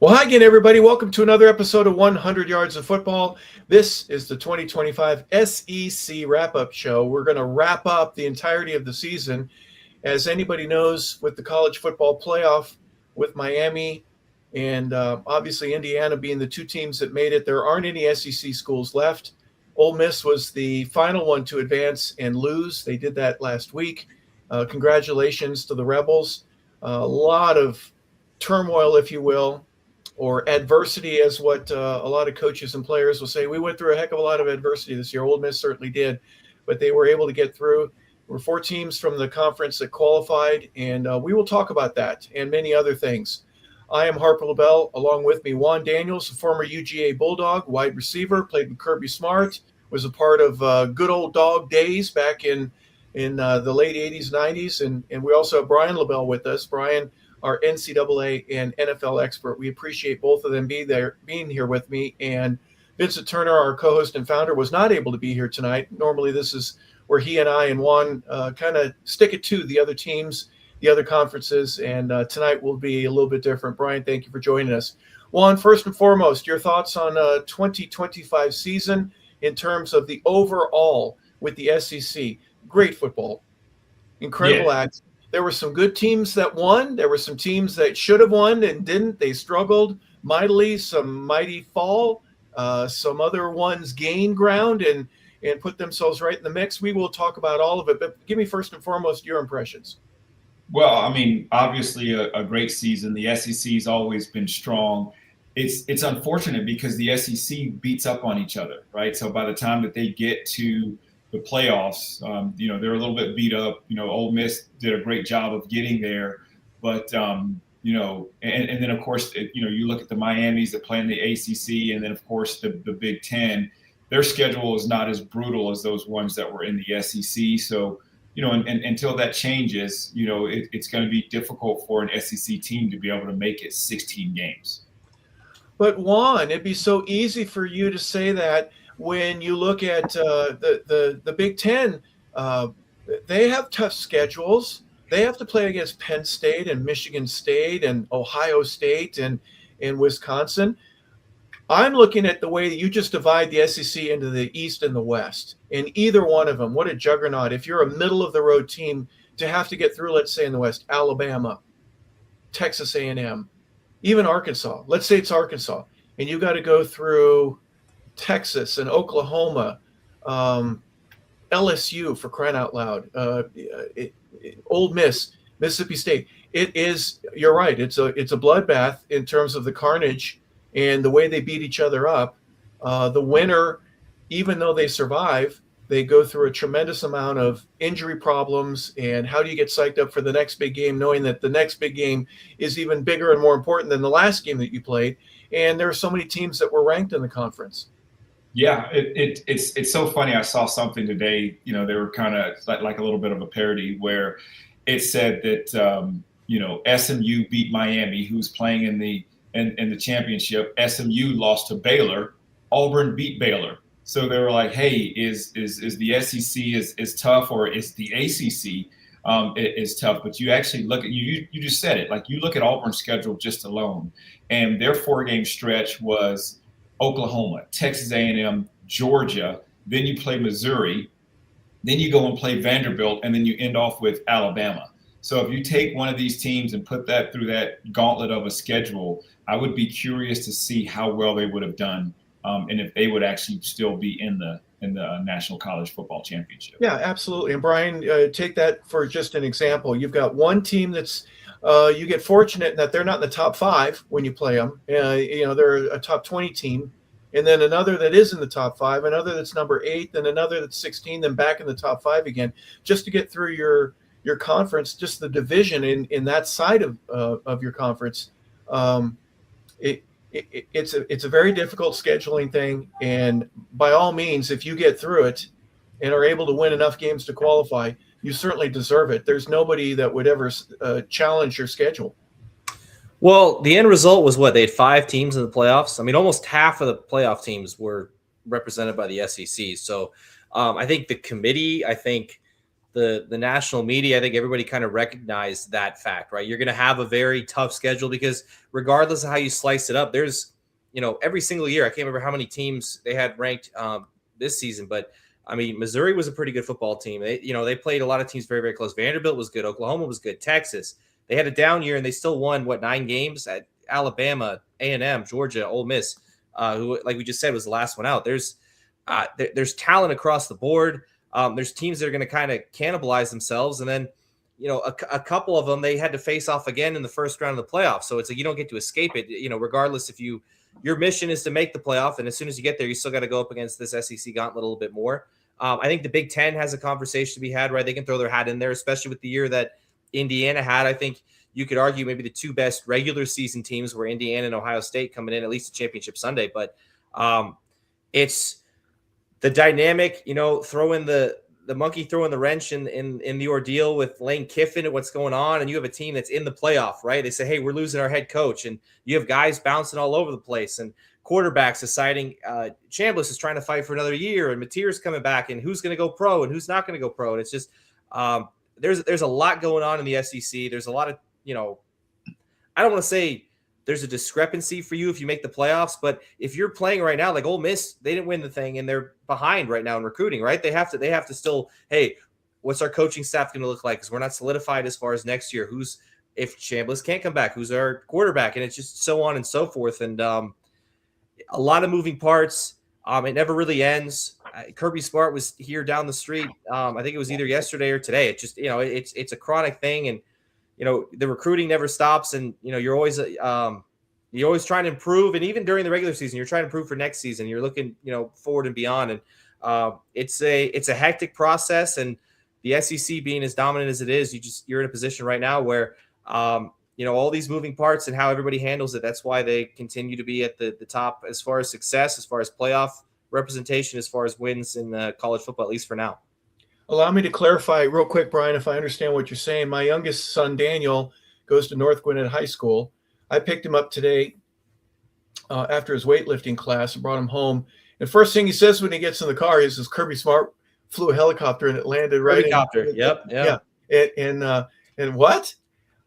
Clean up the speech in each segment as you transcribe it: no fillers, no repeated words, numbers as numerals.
Well, hi again, everybody. Welcome to another episode of 100 Yards of Football. This is the 2025 SEC Wrap-Up Show. We're going to wrap up the entirety of the season. As anybody knows, with the college football playoff, with Miami and obviously Indiana being the two teams that made it, there aren't any SEC schools left. Ole Miss was the final one to advance and lose. They did that last week. Congratulations to the Rebels. A lot of turmoil, if you will, or adversity, as what a lot of coaches and players will say. We went through a heck of a lot of adversity this year. Ole Miss certainly did, but they were able to get through. There were 4 teams from the conference that qualified, and we will talk about that and many other things. I am Harper LeBel. Along with me, Juan Daniels, a former UGA Bulldawg, wide receiver, played with Kirby Smart, was a part of good old dog days back in the late 80s, 90s. And we also have Brian LeBel with us. Brian, our NCAA and NFL expert. We appreciate both of them being here with me. And Vincent Turner, our co-host and founder, was not able to be here tonight. Normally, this is where he and I and Juan kind of stick it to the other teams, the other conferences. And tonight will be a little bit different. Brian, thank you for joining us. Juan, first and foremost, your thoughts on 2025 season in terms of the overall with the SEC. Great football, incredible acts. There were some good teams that won. There were some teams that should have won and didn't. They struggled mightily, some mighty fall. Some other ones gained ground and put themselves right in the mix. We will talk about all of it, but give me first and foremost your impressions. Well, I mean, obviously a great season. The SEC has always been strong. It's unfortunate because the SEC beats up on each other, right? So by the time that they get to the playoffs, they're a little bit beat up. Ole Miss did a great job of getting there, but and then of course, you look at the Miamis that play in the ACC, and then of course the Big Ten. Their schedule is not as brutal as those ones that were in the SEC. So, and until that changes, it's going to be difficult for an SEC team to be able to make it 16 games. But Juan, it'd be so easy for you to say that. When you look at the Big Ten, they have tough schedules. They have to play against Penn State and Michigan State and Ohio State and Wisconsin. I'm looking at the way that you just divide the SEC into the East and the West. And either one of them, what a juggernaut. If you're a middle-of-the-road team, to have to get through, let's say, in the West, Alabama, Texas A&M, even Arkansas. Let's say it's Arkansas. And you got to go through Texas and Oklahoma, LSU, for crying out loud, Ole Miss, Mississippi State. It is, you're right, it's a bloodbath in terms of the carnage and the way they beat each other up. The winner, even though they survive, they go through a tremendous amount of injury problems. And how do you get psyched up for the next big game, knowing that the next big game is even bigger and more important than the last game that you played? And there are so many teams that were ranked in the conference. Yeah, it's so funny. I saw something today, they were kind of like a little bit of a parody where it said that, SMU beat Miami, who's playing in the championship. SMU lost to Baylor. Auburn beat Baylor. So they were like, hey, is the SEC is tough, or is the ACC is tough? But you actually look at, you just said it, like you look at Auburn's schedule just alone, and their 4-game stretch was Oklahoma, Texas A&M, Georgia, then you play Missouri, then you go and play Vanderbilt, and then you end off with Alabama. So if you take one of these teams and put that through that gauntlet of a schedule, I would be curious to see how well they would have done, and if they would actually still be in the National College Football Championship. Yeah, absolutely. And Brian, take that for just an example. You've got one team that's you get fortunate in that they're not in the top 5 when you play them. They're a top 20 team, and then another that is in the top 5, another that's number 8, then another that's 16, then back in the top 5 again, just to get through your conference, just the division in that side of your conference. It's a very difficult scheduling thing, and by all means, if you get through it and are able to win enough games to qualify, you certainly deserve it. There's nobody that would ever challenge your schedule. Well, the end result was what? They had 5 teams in the playoffs. I mean, almost half of the playoff teams were represented by the SEC. So I think the committee, the national media, I think everybody kind of recognized that fact, right? You're going to have a very tough schedule because regardless of how you slice it up, there's, every single year, I can't remember how many teams they had ranked this season, but I mean, Missouri was a pretty good football team. They played a lot of teams very, very close. Vanderbilt was good. Oklahoma was good. Texas, they had a down year and they still won 9 games at Alabama, A&M, Georgia, Ole Miss, who, like we just said, was the last one out. There's talent across the board. There's teams that are going to kind of cannibalize themselves. And then, a couple of them, they had to face off again in the first round of the playoffs. So it's like, you don't get to escape it, regardless if your mission is to make the playoff. And as soon as you get there, you still got to go up against this SEC gauntlet a little bit more. I think the Big Ten has a conversation to be had, right? They can throw their hat in there, especially with the year that Indiana had. I think you could argue maybe the 2 best regular season teams were Indiana and Ohio State coming in at least a championship Sunday. But it's the dynamic, throwing the monkey throwing the wrench in the ordeal with Lane Kiffin and what's going on. And you have a team that's in the playoff, right? They say, hey, we're losing our head coach. And you have guys bouncing all over the place and quarterbacks deciding Chambliss is trying to fight for another year and Mateer's coming back and who's going to go pro and who's not going to go pro. And it's just there's a lot going on in the SEC. There's a lot of, I don't want to say there's a discrepancy for you if you make the playoffs, but if you're playing right now, like Ole Miss, they didn't win the thing and they're behind right now in recruiting, right? They have to still, hey, what's our coaching staff going to look like? Because we're not solidified as far as next year. If Chambliss can't come back, who's our quarterback? And it's just so on and so forth. And a lot of moving parts. It never really ends. Kirby Smart was here down the street. I think it was either yesterday or today. It just, it's a chronic thing. And, the recruiting never stops, and you're always trying to improve. And even during the regular season, you're trying to improve for next season. You're looking, forward and beyond. And it's a hectic process. And the SEC being as dominant as it is, you're in a position right now where, all these moving parts and how everybody handles it. That's why they continue to be at the top as far as success, as far as playoff representation, as far as wins in college football, at least for now. Allow me to clarify real quick, Brian, if I understand what you're saying. My youngest son, Daniel, goes to North Gwinnett High School. I picked him up today after his weightlifting class and brought him home. And first thing he says when he gets in the car, he says, Kirby Smart flew a helicopter and it landed right helicopter. Yep. Yeah. And what?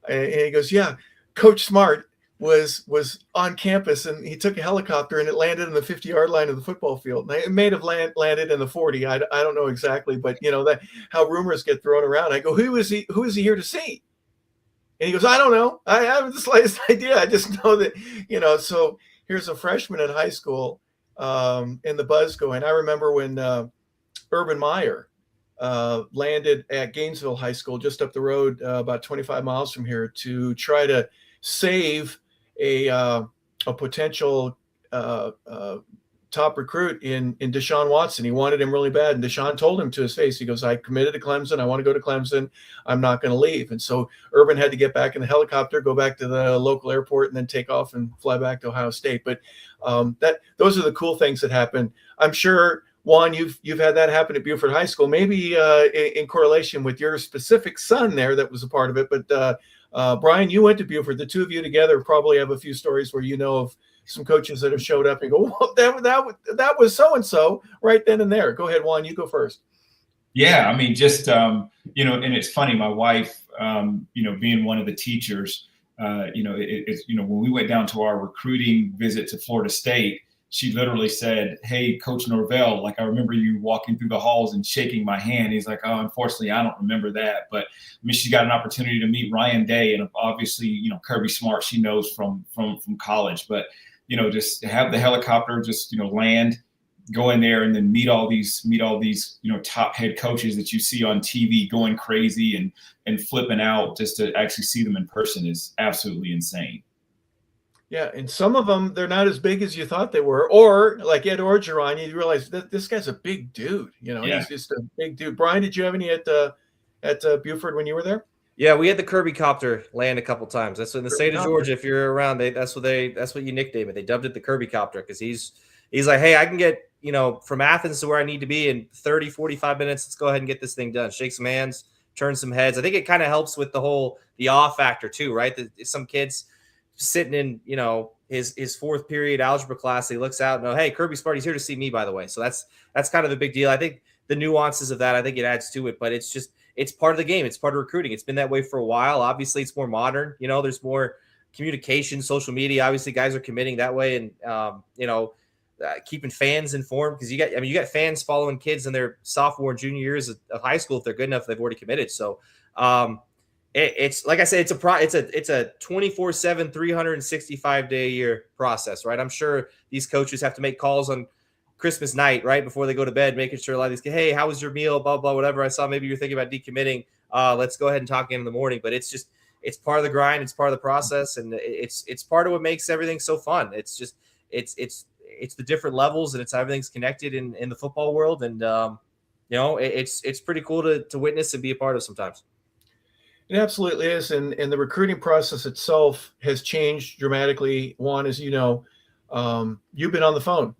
And he goes, yeah, Coach Smart was on campus and he took a helicopter and it landed in the 50-yard line of the football field. And it may have landed in the 40. I don't know exactly, but that how rumors get thrown around. I go, who is he here to see? And he goes, I don't know. I haven't the slightest idea. I just know that, so here's a freshman in high school and the buzz going. I remember when Urban Meyer landed at Gainesville High School just up the road about 25 miles from here to try to save a potential top recruit in Deshaun Watson. He wanted him really bad. And Deshaun told him to his face, he goes, I committed to Clemson. I want to go to Clemson. I'm not going to leave. And so Urban had to get back in the helicopter, go back to the local airport, and then take off and fly back to Ohio State. But those are the cool things that happen. I'm sure, Juan, you've had that happen at Buford High School, maybe in correlation with your specific son there that was a part of it. But Brian, you went to Buford. The two of you together probably have a few stories where of some coaches that have showed up and go, well, that was so-and-so right then and there. Go ahead, Juan, you go first. Yeah, I mean, just, and it's funny, my wife, being one of the teachers, when we went down to our recruiting visit to Florida State, she literally said, hey, Coach Norvell, like, I remember you walking through the halls and shaking my hand. He's like, oh, unfortunately, I don't remember that. But I mean, she got an opportunity to meet Ryan Day and obviously, Kirby Smart, she knows from college. But, just have the helicopter just, land, go in there and then meet all these, top head coaches that you see on TV going crazy and flipping out, just to actually see them in person is absolutely insane. Yeah, and some of them, they're not as big as you thought they were. Or like Ed Orgeron, you realize that this guy's a big dude. He's just a big dude. Brian, did you have any at Buford when you were there? Yeah, we had the Kirby copter land a couple times. That's in the state of Georgia. If you're around, that's what you nicknamed it. They dubbed it the Kirby copter because he's like, hey, I can get from Athens to where I need to be in 30, 45 minutes. Let's go ahead and get this thing done. Shake some hands, turn some heads. I think it kind of helps with the awe factor too, right? Some kids sitting in, his fourth period algebra class, he looks out and hey, Kirby Smart, he's here to see me, by the way. So that's kind of a big deal. I think the nuances of that, I think it adds to it, but it's it's part of the game. It's part of recruiting. It's been that way for a while. Obviously, it's more modern. There's more communication, social media. Obviously, guys are committing that way, and keeping fans informed, because you got fans following kids in their sophomore and junior years of high school. If they're good enough, they've already committed. So it's like I said, it's a 24/7, 365-day a year process, right? I'm sure these coaches have to make calls on Christmas night, right before they go to bed, making sure a lot of these kids, hey, how was your meal, blah blah, whatever. I saw maybe you're thinking about decommitting. Let's go ahead and talk again in the morning. But it's part of the grind. It's part of the process, and it's part of what makes everything so fun. It's the different levels, and it's everything's connected in the football world. And, it's pretty cool to witness and be a part of sometimes. It absolutely is. And the recruiting process itself has changed dramatically. Juan, as you know, you've been on the phone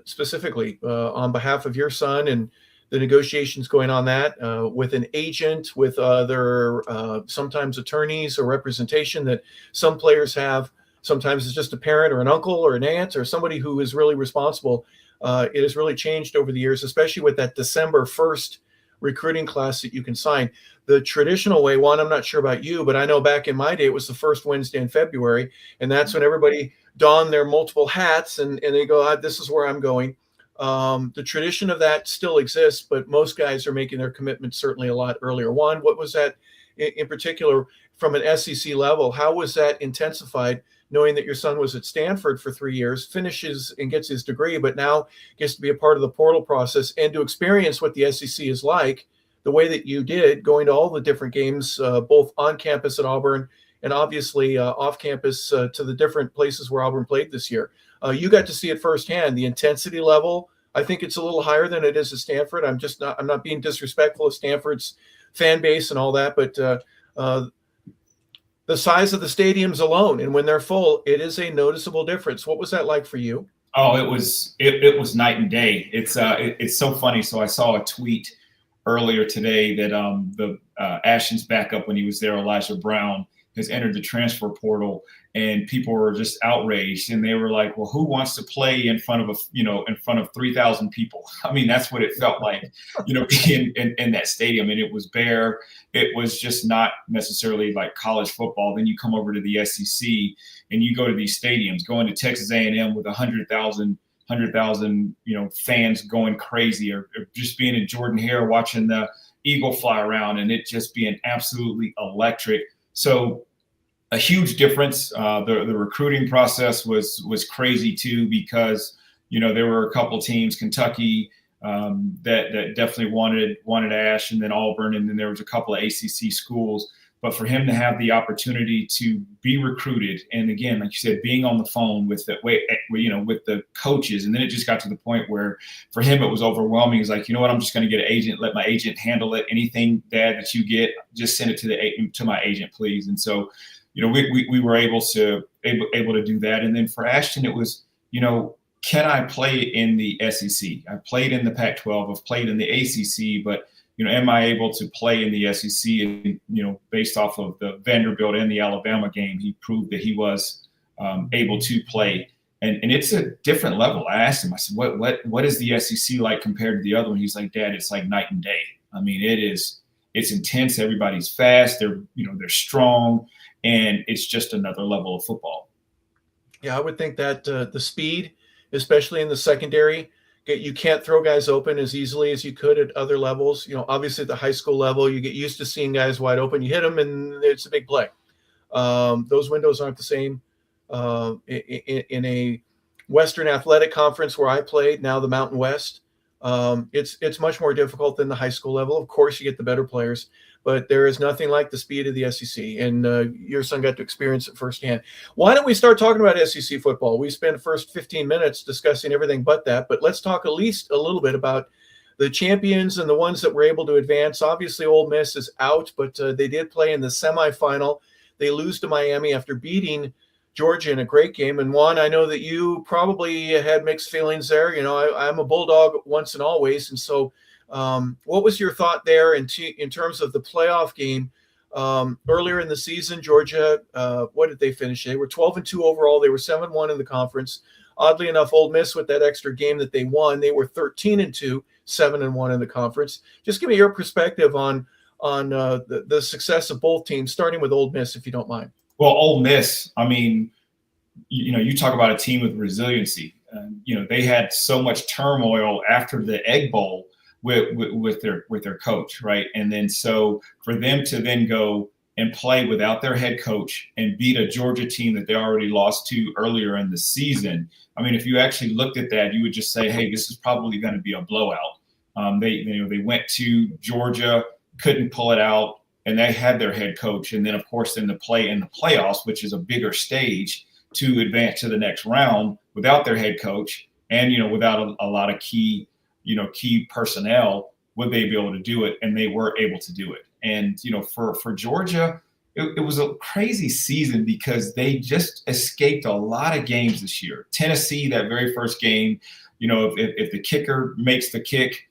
specifically on behalf of your son, and the negotiations going on that with an agent, with other sometimes attorneys or representation that some players have. Sometimes it's just a parent or an uncle or an aunt or somebody who is really responsible. It has really changed over the years, especially with that December 1st recruiting class that you can sign. The traditional way, Juan, I'm not sure about you, but I know back in my day, it was the first Wednesday in February. And that's when everybody donned their multiple hats and they go, this is where I'm going. The tradition of that still exists, but most guys are making their commitment certainly a lot earlier. Juan, what was that in particular from an SEC level? How was that intensified, knowing that your son was at Stanford for 3 years, finishes and gets his degree, but now gets to be a part of the portal process and to experience what the SEC is like, the way that you did, going to all the different games, both on campus at Auburn and obviously off campus to the different places where Auburn played this year. You got to see it firsthand, the intensity level. I think it's a little higher than it is at Stanford. I'm not being disrespectful of Stanford's fan base and all that, but the size of the stadiums alone, and when they're full, it is a noticeable difference. What was that like for you? Oh, it was night and day. It's so funny. So I saw a tweet earlier today that the Ashton's backup when he was there, Elijah Brown, has entered the transfer portal, and people were just outraged, and they were like, well, who wants to play in front of 3,000 people? I mean, that's what it felt like, being in that stadium. And it was bare. It was just not necessarily like college football. Then you come over to the SEC and you go to these stadiums, going to Texas A&M with 100,000 fans going crazy, or just being in Jordan-Hare watching the Eagle fly around, and it just being absolutely electric. So a huge difference. The recruiting process was crazy too, because there were a couple teams, Kentucky, that definitely wanted Ash, and then Auburn, and then there was a couple of ACC schools. But for him to have the opportunity to be recruited, and again, like you said, being on the phone with the coaches, and then it just got to the point where for him it was overwhelming. He's like, you know what, I'm just going to get an agent, let my agent handle it. Anything, Dad, that you get, just send it to my agent, please. And so, we were able to do that. And then for Ashton, it was, can I play in the SEC? I played in the Pac-12. I've played in the ACC, but am I able to play in the SEC? And, based off of the Vanderbilt and the Alabama game, he proved that he was able to play. And it's a different level. I asked him, I said, what is the SEC like compared to the other one? He's like, Dad, it's like night and day. I mean, it's intense. Everybody's fast. They're strong, and it's just another level of football. Yeah, I would think that the speed, especially in the secondary, you can't throw guys open as easily as you could at other levels. Obviously at the high school level, you get used to seeing guys wide open. You hit them, and it's a big play. Those windows aren't the same. In a Western Athletic Conference where I played, now the Mountain West, it's much more difficult than the high school level. Of course, you get the better players, but there is nothing like the speed of the SEC, and your son got to experience it firsthand. Why don't we start talking about SEC football? We spent the first 15 minutes discussing everything but that, but let's talk at least a little bit about the champions and the ones that were able to advance. Obviously, Ole Miss is out, but they did play in the semifinal. They lose to Miami after beating Georgia in a great game. And Juan, I know that you probably had mixed feelings there. I'm a Bulldog once and always, and so what was your thought there in terms of the playoff game earlier in the season? Georgia, what did they finish? They were 12-2 overall. They were 7-1 in the conference. Oddly enough, Ole Miss, with that extra game that they won, they were 13-2, 7-1 in the conference. Just give me your perspective on on the success of both teams, starting with Ole Miss, if you don't mind. Well, Ole Miss, I mean, you talk about a team with resiliency. They had so much turmoil after the Egg Bowl with their coach, right? And then so for them to then go and play without their head coach and beat a Georgia team that they already lost to earlier in the season. I mean, if you actually looked at that, you would just say, hey, this is probably going to be a blowout. They went to Georgia, couldn't pull it out, and they had their head coach. And then, of course, in the playoffs, which is a bigger stage to advance to the next round without their head coach and, without a lot of key personnel, would they be able to do it? And they were able to do it. And, for Georgia, it was a crazy season because they just escaped a lot of games this year. Tennessee, that very first game, if the kicker makes the kick,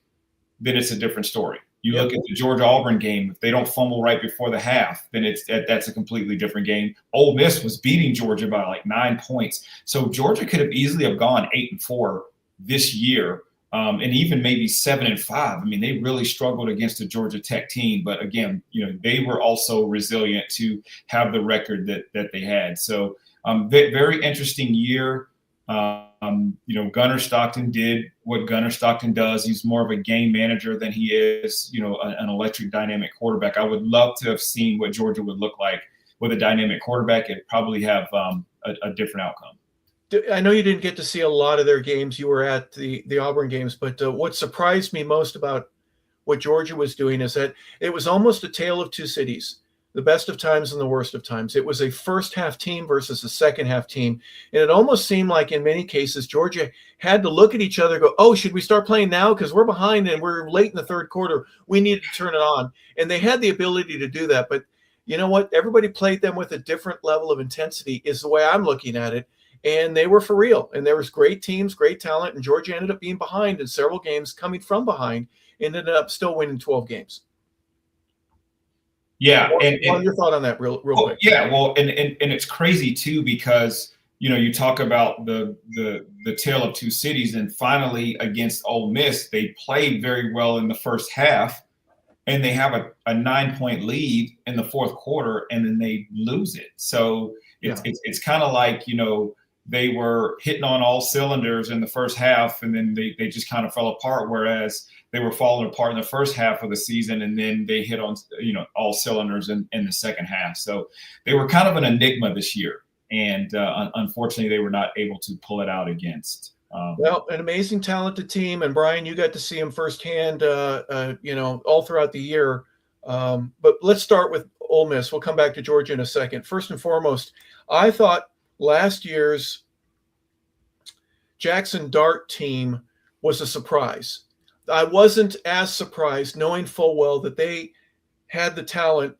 then it's a different story. You look at the Georgia-Auburn game, if they don't fumble right before the half, then that's a completely different game. Ole Miss was beating Georgia by like 9 points. So Georgia could have easily have gone 8-4 this year. And even maybe 7-5. I mean, they really struggled against the Georgia Tech team, but again, they were also resilient to have the record that they had. So, very interesting year. Gunnar Stockton did what Gunnar Stockton does. He's more of a game manager than he is, an electric dynamic quarterback. I would love to have seen what Georgia would look like with a dynamic quarterback. It'd probably have a different outcome. I know you didn't get to see a lot of their games. You were at the Auburn games, but what surprised me most about what Georgia was doing is that it was almost a tale of two cities, the best of times and the worst of times. It was a first half team versus a second half team. And it almost seemed like in many cases, Georgia had to look at each other and go, oh, should we start playing now? Because we're behind and we're late in the third quarter. We need to turn it on. And they had the ability to do that. But you know what? Everybody played them with a different level of intensity is the way I'm looking at it. And they were for real. And there was great teams, great talent. And Georgia ended up being behind in several games, coming from behind, and ended up still winning 12 games. Yeah. What your thought on that real quick? Yeah. Well, and it's crazy too, because, you talk about the tale of two cities, and finally against Ole Miss, they played very well in the first half and they have a 9-point lead in the fourth quarter and then they lose it. So it's kind of like, they were hitting on all cylinders in the first half, and then they just kind of fell apart, whereas they were falling apart in the first half of the season, and then they hit on, all cylinders in the second half. So they were kind of an enigma this year, and unfortunately they were not able to pull it out against. Well, an amazing, talented team, and Brian, you got to see them firsthand, all throughout the year. But let's start with Ole Miss. We'll come back to Georgia in a second. First and foremost, I thought last year's Jackson Dart team was a surprise. I wasn't as surprised, knowing full well that they had the talent,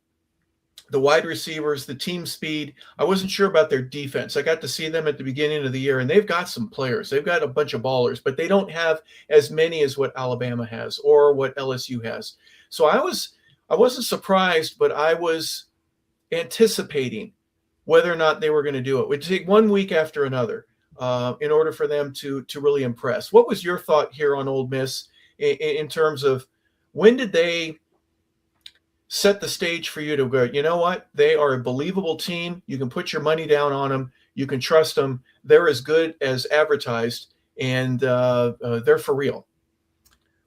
the wide receivers, the team speed. I wasn't sure about their defense. I got to see them at the beginning of the year, and they've got some players. They've got a bunch of ballers, but they don't have as many as what Alabama has or what LSU has. So I wasn't surprised, but I was anticipating whether or not they were going to do it. It would take 1 week after another in order for them to really impress. What was your thought here on Ole Miss in terms of when did they set the stage for you to go, you know what? They are a believable team. You can put your money down on them. You can trust them. They're as good as advertised, and they're for real.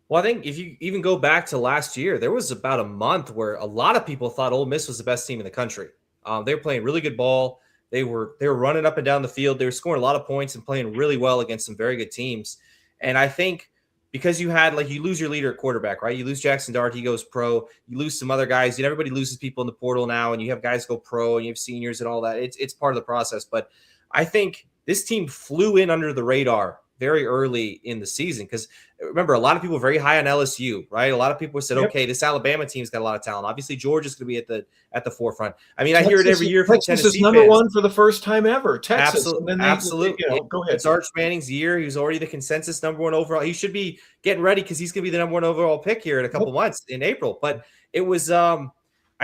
Well, I think if you even go back to last year, there was about a month where a lot of people thought Ole Miss was the best team in the country. They were playing really good ball. They were running up and down the field. They were scoring a lot of points and playing really well against some very good teams. And I think because you lose your leader at quarterback, right? You lose Jackson Dart, he goes pro. You lose some other guys. Everybody loses people in the portal now, and you have guys go pro, and you have seniors and all that. It's part of the process. But I think this team flew in under the radar very early in the season, because remember, a lot of people were very high on LSU, right? A lot of people said, okay, this Alabama team's got a lot of talent. Obviously, Georgia's going to be at the forefront. I mean, I hear it every year from Texas Tennessee is number fans. one for the first time ever. Texas, absolutely. Go ahead. It's Arch Manning's year. He was already the consensus number one overall. He should be getting ready because he's going to be the number one overall pick here in a couple months in April. But it was, I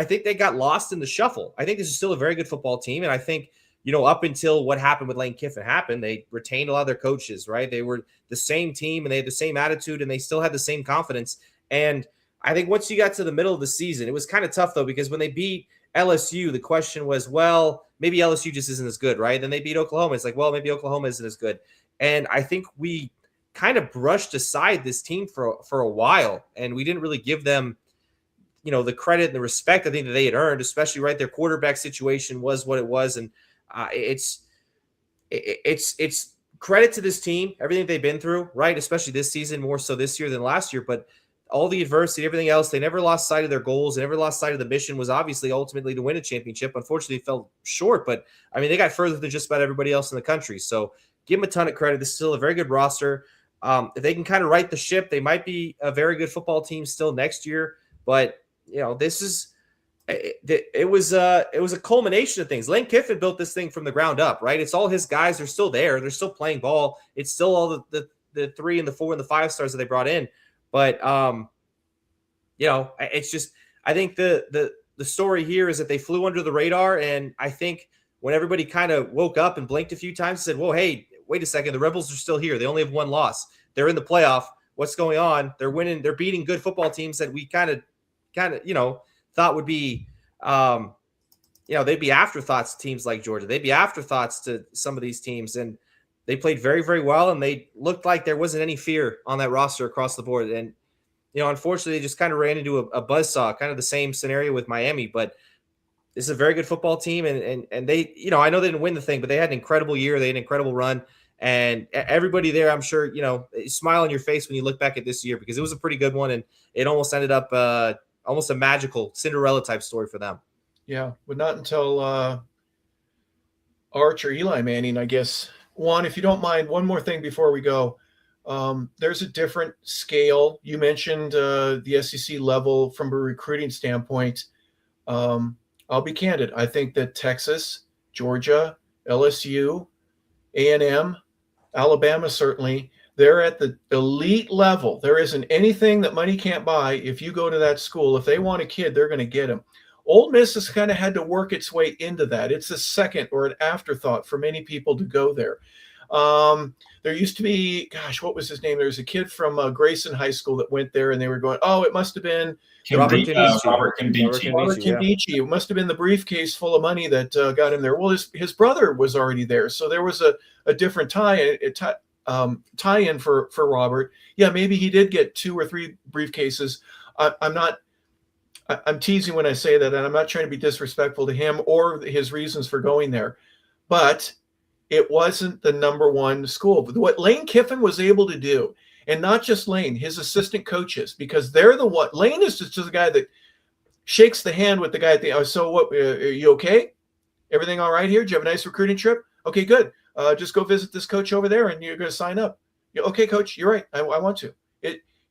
think they got lost in the shuffle. I think this is still a very good football team, and I think, up until what happened with Lane Kiffin happened, they retained a lot of their coaches, right? They were the same team and they had the same attitude and they still had the same confidence. And I think once you got to the middle of the season, it was kind of tough though, because when they beat LSU, the question was, well, maybe LSU just isn't as good, right? Then they beat Oklahoma. It's like, well, maybe Oklahoma isn't as good. And I think we kind of brushed aside this team for a while, and we didn't really give them, the credit and the respect I think that they had earned, especially right. Their quarterback situation was what it was. And it's credit to this team, everything they've been through, right? Especially this season, more so this year than last year, but all the adversity, everything else, they never lost sight of their goals. They never lost sight of the mission was obviously ultimately to win a championship. Unfortunately, fell short, but I mean, they got further than just about everybody else in the country. So give them a ton of credit. This is still a very good roster. If they can kind of right the ship, they might be a very good football team still next year. But this is it was a culmination of things. Lane Kiffin built this thing from the ground up, right? It's all his guys. They're still there. They're still playing ball. It's still all the 3 and the 4 and the 5 stars that they brought in. But it's just, I think the story here is that they flew under the radar, and I think when everybody kind of woke up and blinked a few times and said, "Whoa, hey, wait a second, the Rebels are still here. They only have one loss. They're in the playoff. What's going on? They're winning. They're beating good football teams that we kind of thought would be, they'd be afterthoughts to teams like Georgia. They'd be afterthoughts to some of these teams, and they played very, very well, and they looked like there wasn't any fear on that roster across the board. And, unfortunately, they just kind of ran into a buzzsaw, kind of the same scenario with Miami. But this is a very good football team, and they, I know they didn't win the thing, but they had an incredible year. They had an incredible run. And everybody there, I'm sure, smile on your face when you look back at this year, because it was a pretty good one, and it almost ended up almost a magical Cinderella type story for them. Yeah, but not until Arch or Eli Manning, I guess. Juan, if you don't mind, one more thing before we go. There's a different scale. You mentioned the SEC level from a recruiting standpoint. I'll be candid. I think that Texas, Georgia, LSU, A&M, Alabama, certainly, they're at the elite level. There isn't anything that money can't buy. If you go to that school, if they want a kid, they're going to get him. Ole Miss has kind of had to work its way into that. It's a second or an afterthought for many people to go there. There used to be, what was his name? There was a kid from Grayson High School that went there, and they were going, it must have been Robert Kimdichie. It must have been the briefcase full of money that got him there. Well, his brother was already there, so there was a different tie-in for Robert. Yeah, maybe he did get 2 or 3 briefcases. I'm teasing when I say that, and I'm not trying to be disrespectful to him or his reasons for going there, but it wasn't the number one school. But what Lane Kiffin was able to do, and not just Lane, his assistant coaches, because they're the one. Lane is just the guy that shakes the hand with the guy at the. So what? Are you okay? Everything all right here? Did you have a nice recruiting trip? Okay, good. Just go visit this coach over there, and you're going to sign up. Okay, coach, you're right. I want to.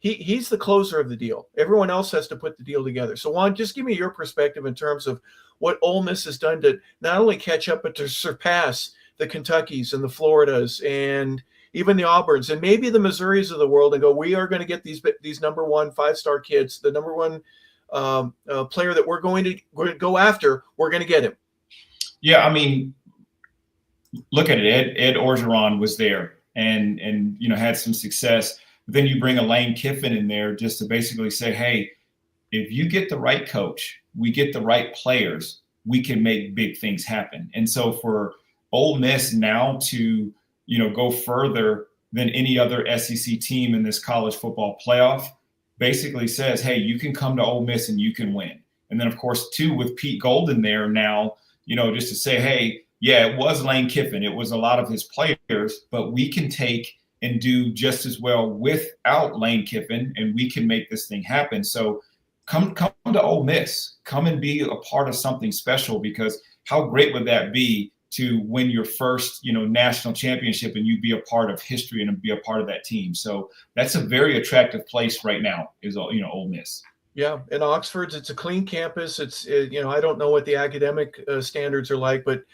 He's the closer of the deal. Everyone else has to put the deal together. So, Juan, just give me your perspective in terms of what Ole Miss has done to not only catch up, but to surpass the Kentuckys and the Floridas and even the Auburns and maybe the Missouris of the world, and go, we are going to get these number 1 5-star kids, the number 1 player that we're going to go after. We're going to get him. Yeah, I mean, look at it. Ed Orgeron was there and had some success. But then you bring a Lane Kiffin in there just to basically say, hey, if you get the right coach, we get the right players, we can make big things happen. And so for Ole Miss now to, go further than any other SEC team in this college football playoff basically says, hey, you can come to Ole Miss and you can win. And then, of course, too, with Pete Golden there now, just to say, hey, yeah, it was Lane Kiffin. It was a lot of his players, but we can take and do just as well without Lane Kiffin, and we can make this thing happen. So come to Ole Miss. Come and be a part of something special, because how great would that be to win your first, national championship and you be a part of history and be a part of that team. So that's a very attractive place right now is, Ole Miss. Yeah, in Oxford, it's a clean campus. I don't know what the academic standards are like, but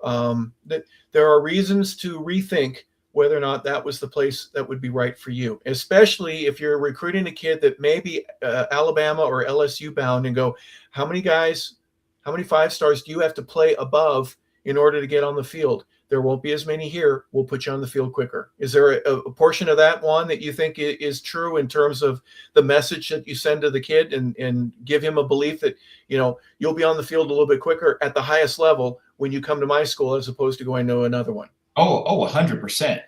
that there are reasons to rethink whether or not that was the place that would be right for you, especially if you're recruiting a kid that may be Alabama or LSU bound, and go, how many 5 stars do you have to play above in order to get on the field. There won't be as many here. We'll put you on the field quicker. Is there a portion of that, Juan, that you think is true in terms of the message that you send to the kid and give him a belief that, you'll be on the field a little bit quicker at the highest level when you come to my school as opposed to going to another one? Oh, 100%.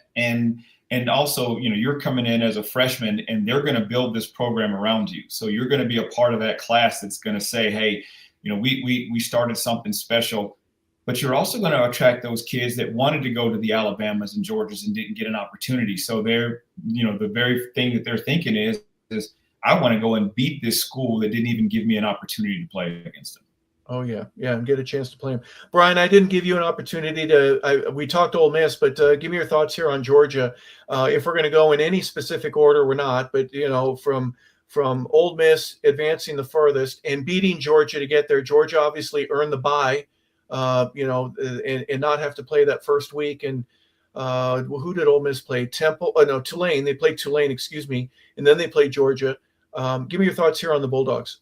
And also, you're coming in as a freshman and they're going to build this program around you. So you're going to be a part of that class that's going to say, hey, we started something special. But you're also going to attract those kids that wanted to go to the Alabamas and Georgias and didn't get an opportunity. So they're, the very thing that they're thinking is I want to go and beat this school that didn't even give me an opportunity to play against them. Oh, yeah, and get a chance to play him. Brian, I didn't give you an opportunity we talked Ole Miss, but give me your thoughts here on Georgia. If we're going to go in any specific order, we're not, but, from Ole Miss advancing the furthest and beating Georgia to get there. Georgia obviously earned the bye, and not have to play that first week. And who did Ole Miss play? Tulane. They played Tulane, and then they played Georgia. Give me your thoughts here on the Bulldogs.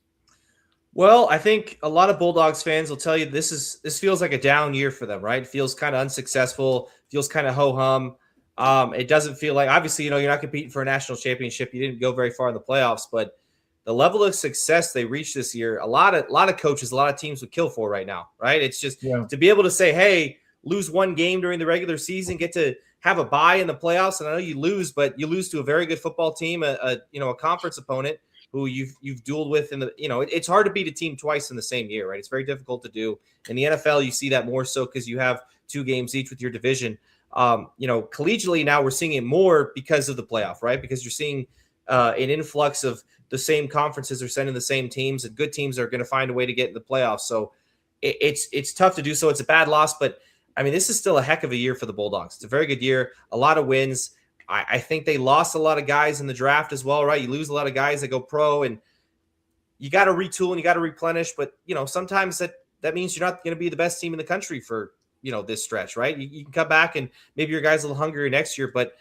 Well, I think a lot of Bulldogs fans will tell you this feels like a down year for them, right? It feels kind of unsuccessful, feels kind of ho-hum. It doesn't feel like, obviously, you're not competing for a national championship. You didn't go very far in the playoffs, but the level of success they reached this year, a lot of coaches, a lot of teams would kill for right now, right? It's just to be able to say, hey, lose one game during the regular season, get to have a bye in the playoffs, and I know you lose, but you lose to a very good football team, a conference opponent who you've dueled with in the, it's hard to beat a team twice in the same year, right? It's very difficult to do. In the NFL, you see that more so because you have 2 games each with your division. Collegially now we're seeing it more because of the playoff, right? Because you're seeing an influx of the same conferences are sending the same teams, and good teams are going to find a way to get in the playoffs. So it's tough to do. So it's a bad loss, but I mean, this is still a heck of a year for the Bulldogs. It's a very good year, a lot of wins. I think they lost a lot of guys in the draft as well, right? You lose a lot of guys that go pro, and you got to retool and you got to replenish. But, sometimes that means you're not going to be the best team in the country for, this stretch, right? You can come back and maybe your guy's a little hungrier next year. But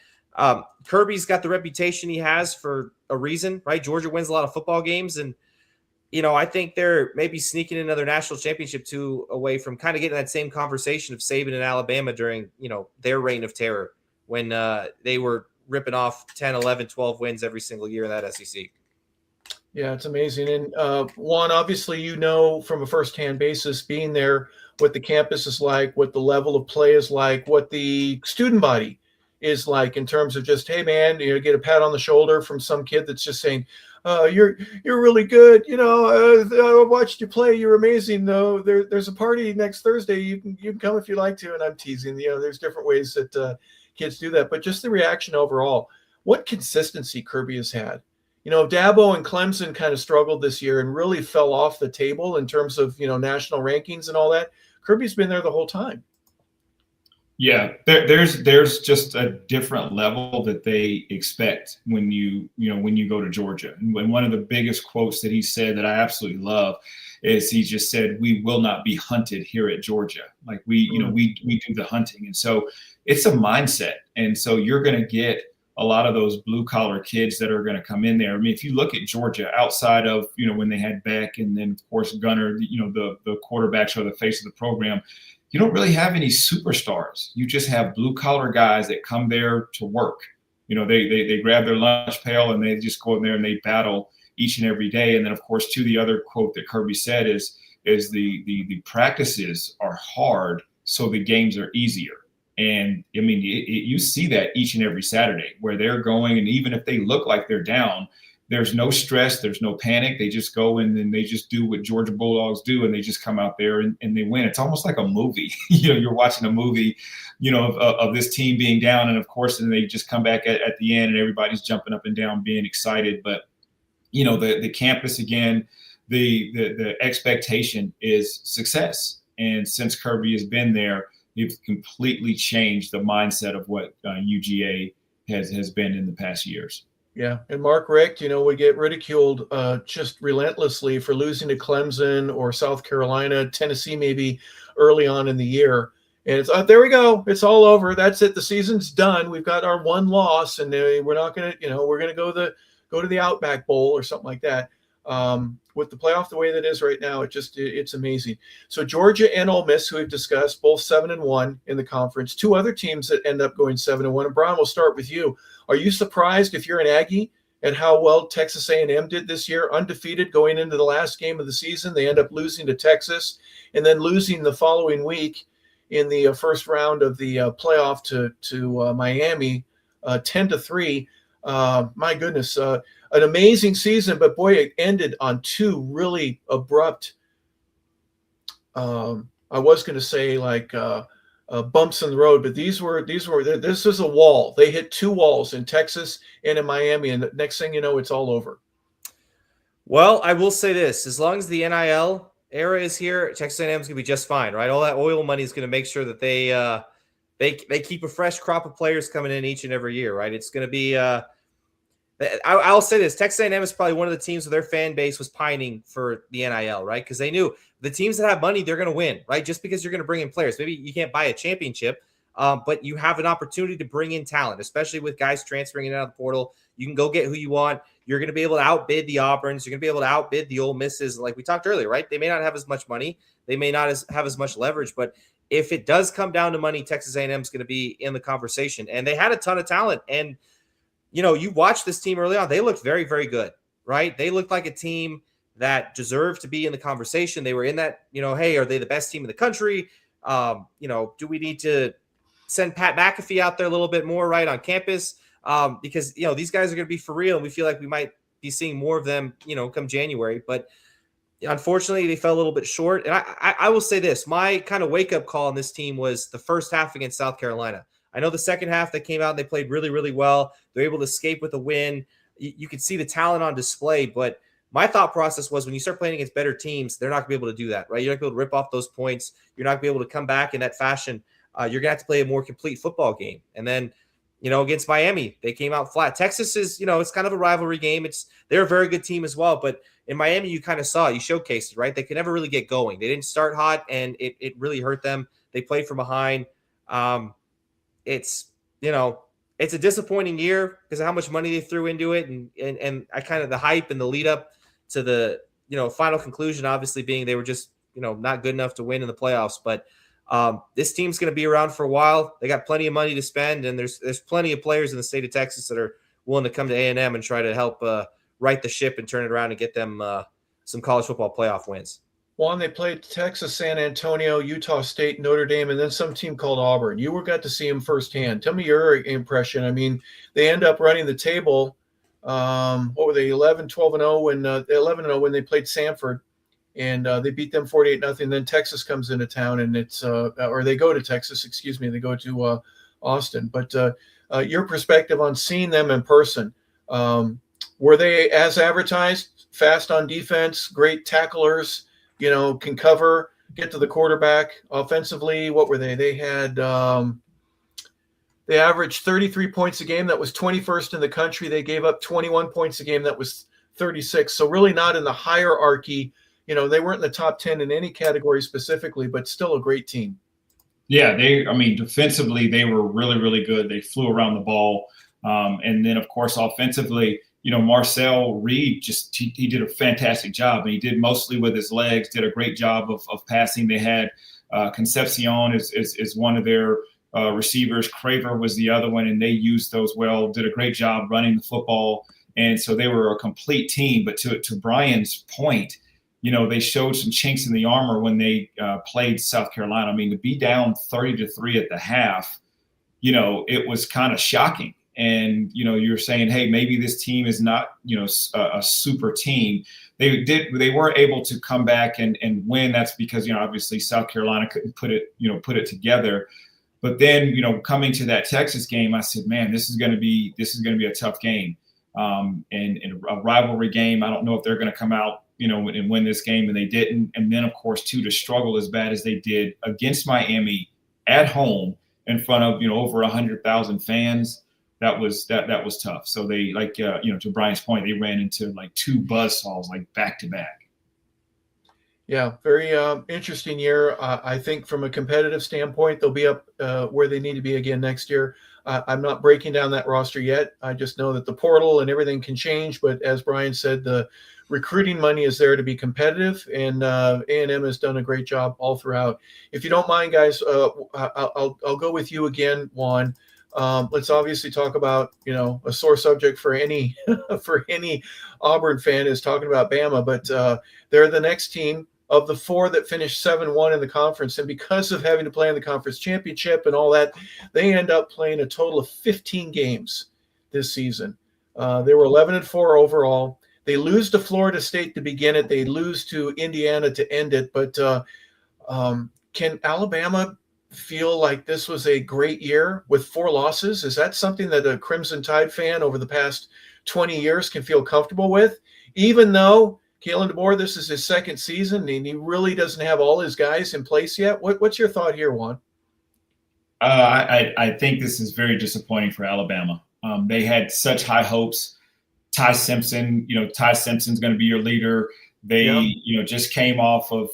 Kirby's got the reputation he has for a reason, right? Georgia wins a lot of football games. And, I think they're maybe sneaking another national championship away from kind of getting that same conversation of Saban and Alabama during, their reign of terror, when they were ripping off 10, 11, 12 wins every single year in that SEC. Yeah, it's amazing. And Juan, obviously, from a firsthand basis, being there, what the campus is like, what the level of play is like, what the student body is like in terms of just, hey, man, get a pat on the shoulder from some kid that's just saying, you're really good. I watched you play. You're amazing. Though there's a party next Thursday. You can come if you like to. And I'm teasing. There's different ways that kids do that, but just the reaction overall. What consistency Kirby has had. Dabo and Clemson kind of struggled this year and really fell off the table in terms of national rankings and all that. Kirby's been there the whole time. Yeah, there's just a different level that they expect when you go to Georgia. And one of the biggest quotes that he said that I absolutely love is he just said, "We will not be hunted here at Georgia. Like we do the hunting." And so it's a mindset. And so you're going to get a lot of those blue collar kids that are going to come in there. I mean, if you look at Georgia outside of, when they had Beck and then of course Gunner, the quarterbacks are the face of the program, you don't really have any superstars. You just have blue collar guys that come there to work. They grab their lunch pail and they just go in there and they battle each and every day. And then of course, the other quote that Kirby said is the practices are hard, so the games are easier. And I mean, you see that each and every Saturday where they're going, and even if they look like they're down, there's no stress, there's no panic. They just go and then they just do what Georgia Bulldogs do, and they just come out there and they win. It's almost like a movie. You're watching a movie, of this team being down, and of course, and they just come back at the end, and everybody's jumping up and down, being excited. But the campus again, the expectation is success, and since Kirby has been there, they've completely changed the mindset of what UGA has been in the past years. Yeah, and Mark Richt, would get ridiculed just relentlessly for losing to Clemson or South Carolina, Tennessee, maybe early on in the year. And it's there we go, it's all over. That's it. The season's done. We've got our one loss, and we're not going to, we're going to go to the Outback Bowl or something like that. With the playoff the way that it is right now, it's amazing. So Georgia and Ole Miss, who we've discussed, both 7-1 in the conference. Two other teams that end up going 7-1. And Brian, we'll start with you. Are you surprised, if you're an Aggie, at how well Texas A&M did this year, undefeated going into the last game of the season? They end up losing to Texas and then losing the following week in the first round of the playoff to Miami, 10-3. My goodness, an amazing season, but boy, it ended on two really abrupt. I was going to say bumps in the road, but this is a wall. They hit two walls in Texas and in Miami, and the next thing you know, it's all over. Well, I will say this: as long as the NIL era is here, Texas A&M is going to be just fine, right? All that oil money is going to make sure that they keep a fresh crop of players coming in each and every year, right? It's going to be. I'll say this: Texas A&M is probably one of the teams where their fan base was pining for the NIL, right? Because they knew the teams that have money, they're going to win, right? Just because you're going to bring in players. Maybe you can't buy a championship, but you have an opportunity to bring in talent, especially with guys transferring in and out of the portal. You can go get who you want. You're going to be able to outbid the Auburns. You're going to be able to outbid the Ole Misses, like we talked earlier, right? They may not have as much money. They may not have as much leverage, but if it does come down to money, Texas A&M is going to be in the conversation. And they had a ton of talent. And you watched this team early on. They looked very, very good, right? They looked like a team that deserved to be in the conversation. They were in that, hey, are they the best team in the country? Do we need to send Pat McAfee out there a little bit more, right, on campus? Because, these guys are going to be for real. And we feel like we might be seeing more of them, come January. But unfortunately, they fell a little bit short. And I will say this, my kind of wake-up call on this team was the first half against South Carolina. I know the second half they came out and they played really, really well. They're able to escape with a win. You could see the talent on display, but my thought process was when you start playing against better teams, they're not going to be able to do that, right? You're not going to be able to rip off those points. You're not going to be able to come back in that fashion. You're going to have to play a more complete football game. And then, against Miami, they came out flat. Texas is, it's kind of a rivalry game. They're a very good team as well, but in Miami, you kind of saw it. You showcased it, right? They could never really get going. They didn't start hot, and it really hurt them. They played from behind. It's a disappointing year because of how much money they threw into it, and I kind of the hype and the lead up to the final conclusion, obviously being they were just not good enough to win in the playoffs. But this team's going to be around for a while. They got plenty of money to spend, and there's plenty of players in the state of Texas that are willing to come to A&M and try to help right the ship and turn it around and get them some college football playoff wins. Juan, they played Texas, San Antonio, Utah State, Notre Dame, and then some team called Auburn. You got to see them firsthand. Tell me your impression. I mean, they end up running the table. What were they, 11-0 when they played Samford, and they beat them 48-0. Then Texas comes into town, and or they go to Texas, excuse me. They go to Austin. But your perspective on seeing them in person, were they as advertised? Fast on defense, great tacklers, can cover, get to the quarterback. Offensively, what were they? They had they averaged 33 points a game. That was 21st in the country. They gave up 21 points a game. That was 36. So really not in the hierarchy. They weren't in the top 10 in any category specifically, but still a great team. Yeah, defensively, they were really, really good. They flew around the ball. And then, of course, offensively, Marcel Reed he did a fantastic job, and he did mostly with his legs, did a great job of passing. They had Concepcion is one of their receivers. Craver was the other one, and they used those well, did a great job running the football. And so they were a complete team. But to Brian's point, they showed some chinks in the armor when they played South Carolina. I mean, to be down 30-3 at the half, it was kind of shocking. And, you're saying, hey, maybe this team is not, a super team. They were able to come back and win. That's because, obviously South Carolina couldn't put it together. But then, coming to that Texas game, I said, man, this is going to be a tough game. And a rivalry game. I don't know if they're going to come out, and win this game, and they didn't. And then, of course, too, to struggle as bad as they did against Miami at home in front of, over 100,000 fans. That was tough. So they to Brian's point, they ran into like two buzzsaws like back to back. Yeah, very interesting year. I think from a competitive standpoint, they'll be up where they need to be again next year. I'm not breaking down that roster yet. I just know that the portal and everything can change. But as Brian said, the recruiting money is there to be competitive, and A&M has done a great job all throughout. If you don't mind, guys, I'll go with you again, Juan. Let's obviously talk about a sore subject for any for any Auburn fan is talking about Bama, but they're the next team of the four that finished 7-1 in the conference. And because of having to play in the conference championship and all that, they end up playing a total of 15 games this season. They were 11-4 overall. They lose to Florida State to begin it. They lose to Indiana to end it. But can Alabama feel like this was a great year with 4 losses? Is that something that a Crimson Tide fan over the past 20 years can feel comfortable with, even though Kalen DeBoer, this is his second season, and he really doesn't have all his guys in place yet? What's your thought here, Juan? I think this is very disappointing for Alabama. They had such high hopes. Ty Simpson's going to be your leader. They, just came off of,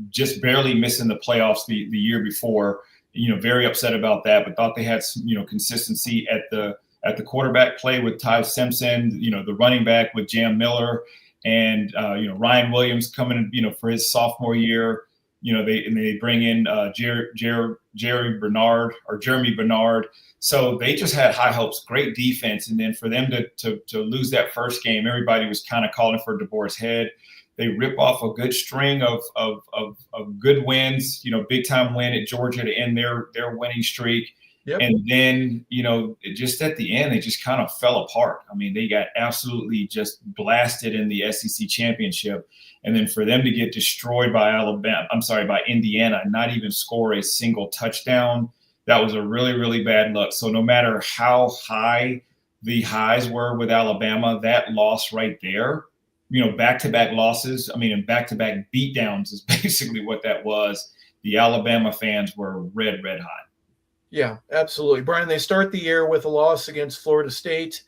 just barely missing the playoffs the year before. Very upset about that, but thought they had some, consistency at the quarterback play with Ty Simpson, the running back with Jam Miller, and Ryan Williams coming in, for his sophomore year. They bring in Jeremy Bernard. So they just had high hopes, great defense, and then for them to lose that first game, everybody was kind of calling for DeBoer's head. They rip off a good string of good wins, big time win at Georgia to end their winning streak. Yep. And then, just at the end, they just kind of fell apart. I mean, they got absolutely just blasted in the SEC championship. And then for them to get destroyed by by Indiana, not even score a single touchdown, that was a really, really bad look. So no matter how high the highs were with Alabama, that loss right there, back-to-back losses, and back-to-back beatdowns is basically what that was. The Alabama fans were red hot. Yeah, absolutely. Brian, they start the year with a loss against Florida State.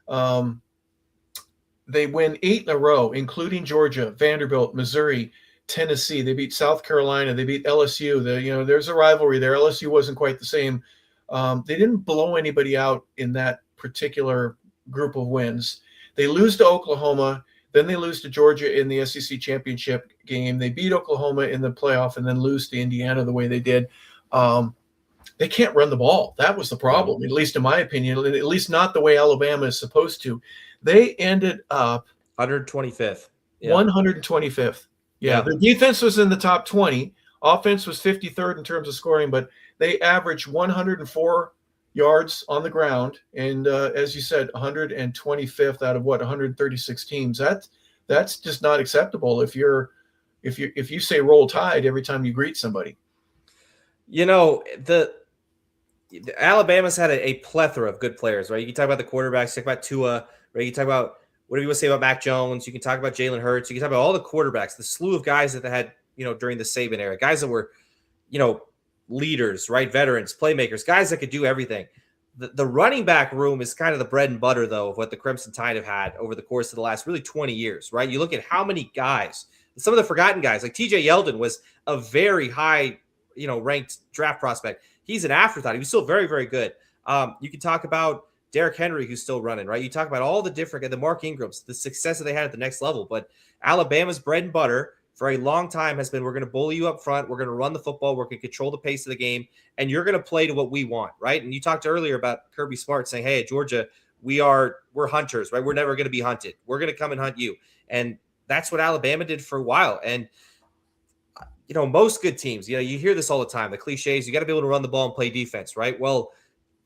They win 8 in a row, including Georgia, Vanderbilt, Missouri, Tennessee. They beat South Carolina. They beat LSU. There's a rivalry there. LSU wasn't quite the same. They didn't blow anybody out in that particular group of wins. They lose to Oklahoma. Then they lose to Georgia in the SEC championship game. They beat Oklahoma in the playoff and then lose to Indiana the way they did. They can't run the ball. That was the problem, at least in my opinion, at least not the way Alabama is supposed to. They ended up 125th. Yeah. 125th. Yeah. The defense was in the top 20. Offense was 53rd in terms of scoring, but they averaged 104 yards on the ground. And as you said, 125th out of 136 teams. That's just not acceptable if you say roll Tide every time you greet somebody. The Alabama's had a plethora of good players, right? You can talk about the quarterbacks, talk about Tua, right? You can talk about whatever you want to say about Mac Jones. You can talk about Jalen Hurts. You can talk about all the quarterbacks, the slew of guys that they had, during the Saban era, guys that were, leaders, right? Veterans, playmakers, guys that could do everything. The running back room is kind of the bread and butter, though, of what the Crimson Tide have had over the course of the last really 20 years, right? You look at how many guys, some of the forgotten guys, like TJ Yeldon was a very high, ranked draft prospect. He's an afterthought. He was still very, very good. You can talk about Derrick Henry, who's still running, right? You talk about all the Mark Ingrams, the success that they had at the next level. But Alabama's bread and butter for a long time has been, we're going to bully you up front. We're going to run the football. We're going to control the pace of the game. And you're going to play to what we want, right? And you talked earlier about Kirby Smart saying, hey, at Georgia, we're hunters, right? We're never going to be hunted. We're going to come and hunt you. And that's what Alabama did for a while. And most good teams, you hear this all the time, the cliches, you got to be able to run the ball and play defense, right? Well,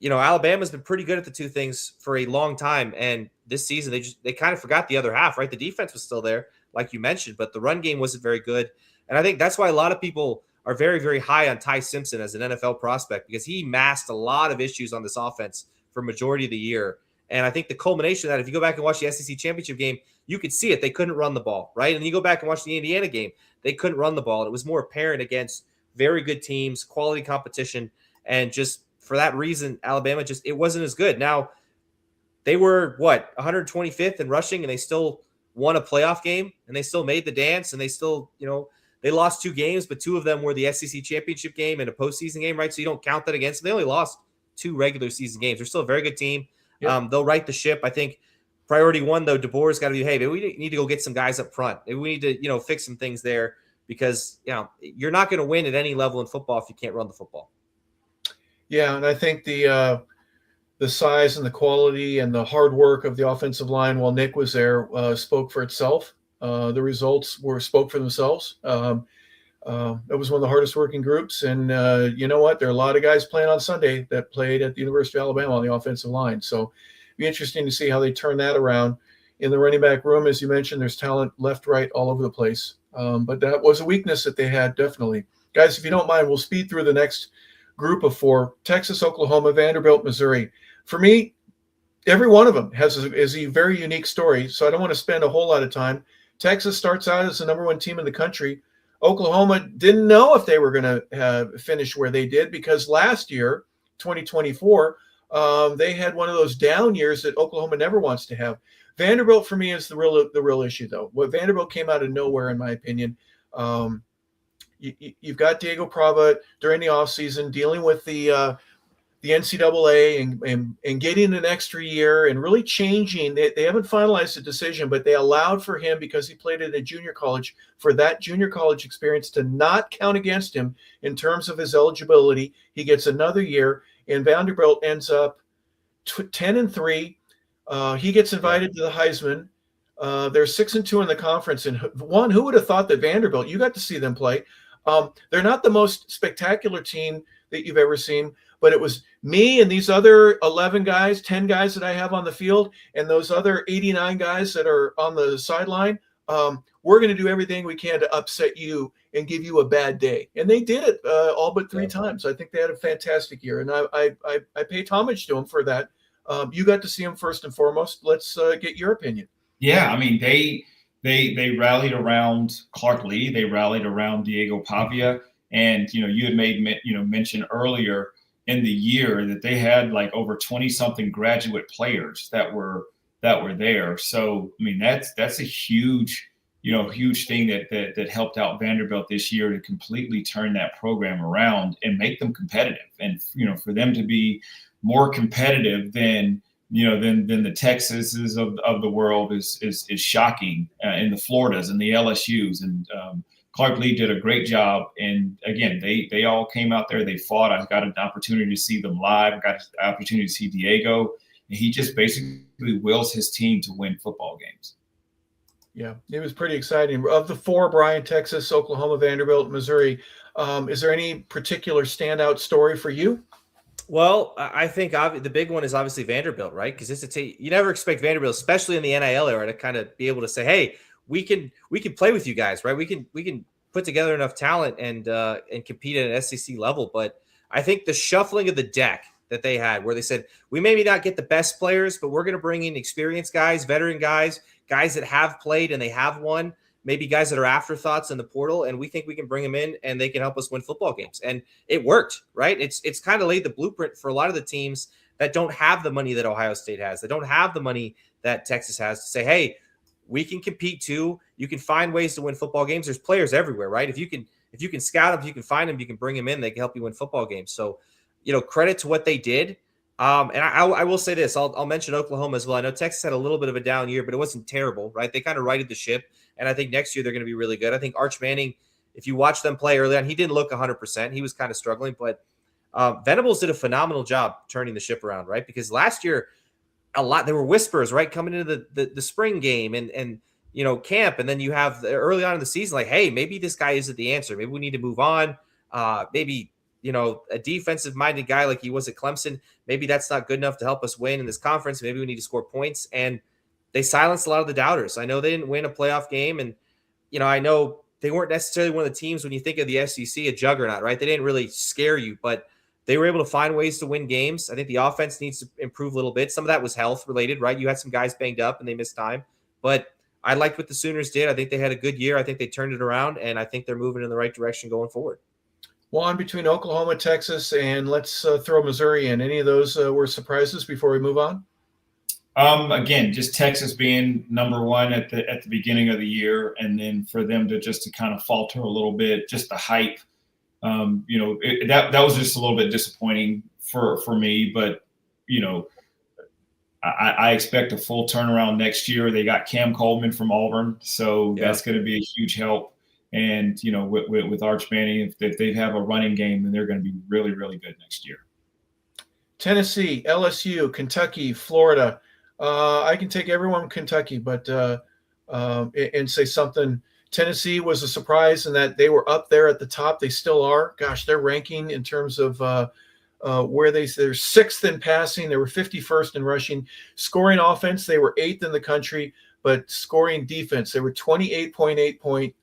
Alabama's been pretty good at the two things for a long time. And this season, they kind of forgot the other half, right? The defense was still there, like you mentioned, but the run game wasn't very good. And I think that's why a lot of people are very, very high on Ty Simpson as an NFL prospect, because he masked a lot of issues on this offense for majority of the year. And I think the culmination of that, if you go back and watch the SEC championship game, you could see it. They couldn't run the ball, right? And you go back and watch the Indiana game, they couldn't run the ball. It was more apparent against very good teams, quality competition. And just for that reason, Alabama it wasn't as good. Now, they were, 125th in rushing, and they still won a playoff game and they still made the dance, and they still, they lost 2 games, but 2 of them were the SEC championship game and a postseason game, right? So you don't count that against them. They only lost 2 regular season games. They're still a very good team. Yep. They'll right the ship. I think priority 1, though, DeBoer's got to be, hey, maybe we need to go get some guys up front. Maybe we need to, fix some things there, because, you're not going to win at any level in football if you can't run the football. Yeah, and I think the size and the quality and the hard work of the offensive line while Nick was there spoke for itself. The results spoke for themselves. It was one of the hardest working groups. And you know what? There are a lot of guys playing on Sunday that played at the University of Alabama on the offensive line. So it'll be interesting to see how they turn that around. In the running back room, as you mentioned, there's talent left, right, all over the place. But that was a weakness that they had, definitely. Guys, if you don't mind, we'll speed through the next group of 4: Texas, Oklahoma, Vanderbilt, Missouri. For me, every one of them is a very unique story, so I don't want to spend a whole lot of time. Texas starts out as the number 1 team in the country. Oklahoma didn't know if they were going to finish where they did, because last year, 2024, they had one of those down years that Oklahoma never wants to have. Vanderbilt, for me, is the real issue, though. What Vanderbilt came out of nowhere, in my opinion. You've got Diego Prava during the offseason dealing with the NCAA and getting an extra year and really changing. They haven't finalized the decision, but they allowed for him, because he played at a junior college, for that junior college experience to not count against him in terms of his eligibility. He gets another year, and Vanderbilt ends up 10-3. He gets invited to the Heisman. They're 6-2 in the conference. And who would have thought that Vanderbilt, you got to see them play. They're not the most spectacular team that you've ever seen, but it was me and these other 10 guys that I have on the field, and those other 89 guys that are on the sideline. We're going to do everything we can to upset you and give you a bad day. And they did it all but 3 times. I think they had a fantastic year, and I pay homage to them for that. You got to see them first and foremost. Let's get your opinion. Yeah, I mean, they rallied around Clark Lee. They rallied around Diego Pavia. And, you had made, mention earlier in the year that they had like over 20-something graduate players that were there. So, I mean, that's a huge thing that helped out Vanderbilt this year to completely turn that program around and make them competitive. And, for them to be more competitive than the Texases of the world is shocking, in the Floridas and the LSUs. And Clark Lee did a great job. And again, they all came out there, they fought. I got an opportunity to see them live. I got an opportunity to see Diego, and he just basically wills his team to win football games. Yeah, it was pretty exciting. Of the 4, Brian, Texas, Oklahoma, Vanderbilt, Missouri, is there any particular standout story for you? Well, I think the big one is obviously Vanderbilt, right? Because you never expect Vanderbilt, especially in the NIL era, to kind of be able to say, "Hey, we can play with you guys, right? We can put together enough talent and compete at an SEC level." But I think the shuffling of the deck that they had, where they said, "We maybe not get the best players, but we're going to bring in experienced guys, veteran guys that have played and they have won." Maybe guys that are afterthoughts in the portal, and we think we can bring them in and they can help us win football games. And it worked, right? It's kind of laid the blueprint for a lot of the teams that don't have the money that Ohio State has. They don't have the money that Texas has to say, hey, we can compete too. You can find ways to win football games. There's players everywhere, right? If you can scout them, if you can find them, you can bring them in. They can help you win football games. So, credit to what they did. And I will say this, I'll mention Oklahoma as well. I know Texas had a little bit of a down year, but it wasn't terrible, right? They kind of righted the ship. And I think next year they're going to be really good. I think Arch Manning, if you watch them play early on, he didn't look 100%. He was kind of struggling, but Venables did a phenomenal job turning the ship around, right? Because last year, there were whispers, right? Coming into the spring game and camp. And then you have early on in the season, like, hey, maybe this guy isn't the answer. Maybe we need to move on. Maybe, a defensive-minded guy like he was at Clemson, maybe that's not good enough to help us win in this conference. Maybe we need to score points. And they silenced a lot of the doubters. I know they didn't win a playoff game. And, I know they weren't necessarily one of the teams when you think of the SEC, a juggernaut, right? They didn't really scare you, but they were able to find ways to win games. I think the offense needs to improve a little bit. Some of that was health related, right? You had some guys banged up and they missed time. But I liked what the Sooners did. I think they had a good year. I think they turned it around, and I think they're moving in the right direction going forward. Juan, between Oklahoma, Texas, and let's throw Missouri in. Any of those were surprises before we move on? Again, just Texas being number one at the beginning of the year, and then for them to kind of falter a little bit, just the hype. That was just a little bit disappointing for me. But I expect a full turnaround next year. They got Cam Coleman from Auburn, so that's going to be a huge help. And with Arch Manning, if they have a running game, then they're going to be really, really good next year. Tennessee, LSU, Kentucky, Florida. I can take everyone in Kentucky, but and say something. Tennessee was a surprise in that they were up there at the top. They still are. Gosh, their ranking in terms of where they're 6th in passing. They were 51st in rushing. Scoring offense, they were 8th in the country, but scoring defense, they were 28.8 point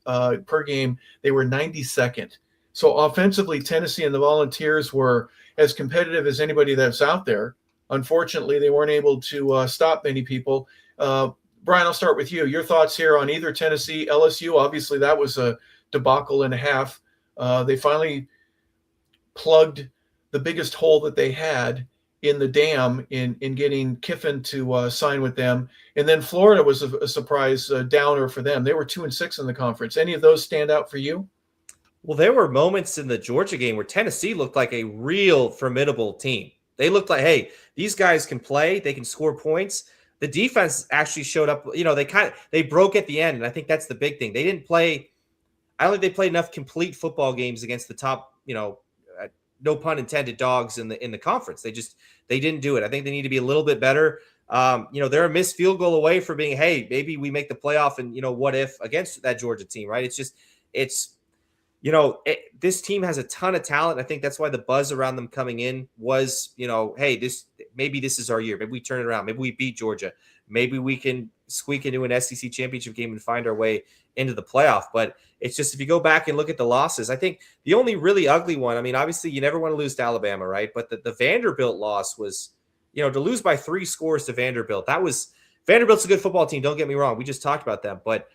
per game. They were 92nd. So offensively, Tennessee and the Volunteers were as competitive as anybody that's out there. Unfortunately, they weren't able to stop many people. Brian, I'll start with you. Your thoughts here on either Tennessee, LSU. Obviously, that was a debacle and a half. They finally plugged the biggest hole that they had in the dam in getting Kiffin to sign with them. And then Florida was a surprise downer for them. They were 2-6 in the conference. Any of those stand out for you? Well, there were moments in the Georgia game where Tennessee looked like a real formidable team. They looked like, hey, these guys can play. They can score points. The defense actually showed up. They broke at the end, and I think that's the big thing. They didn't play. I don't think they played enough complete football games against the top, no pun intended, dogs in the conference. They didn't do it. I think they need to be a little bit better. They're a missed field goal away from being, hey, maybe we make the playoff, and what if against that Georgia team, right? This team has a ton of talent. I think that's why the buzz around them coming in was, hey, this is our year. Maybe we turn it around. Maybe we beat Georgia. Maybe we can squeak into an SEC championship game and find our way into the playoff. But it's just, if you go back and look at the losses, I think the only really ugly one, obviously you never want to lose to Alabama, right? But the Vanderbilt loss was, to lose by 3 scores to Vanderbilt. Vanderbilt's a good football team. Don't get me wrong. We just talked about them. But,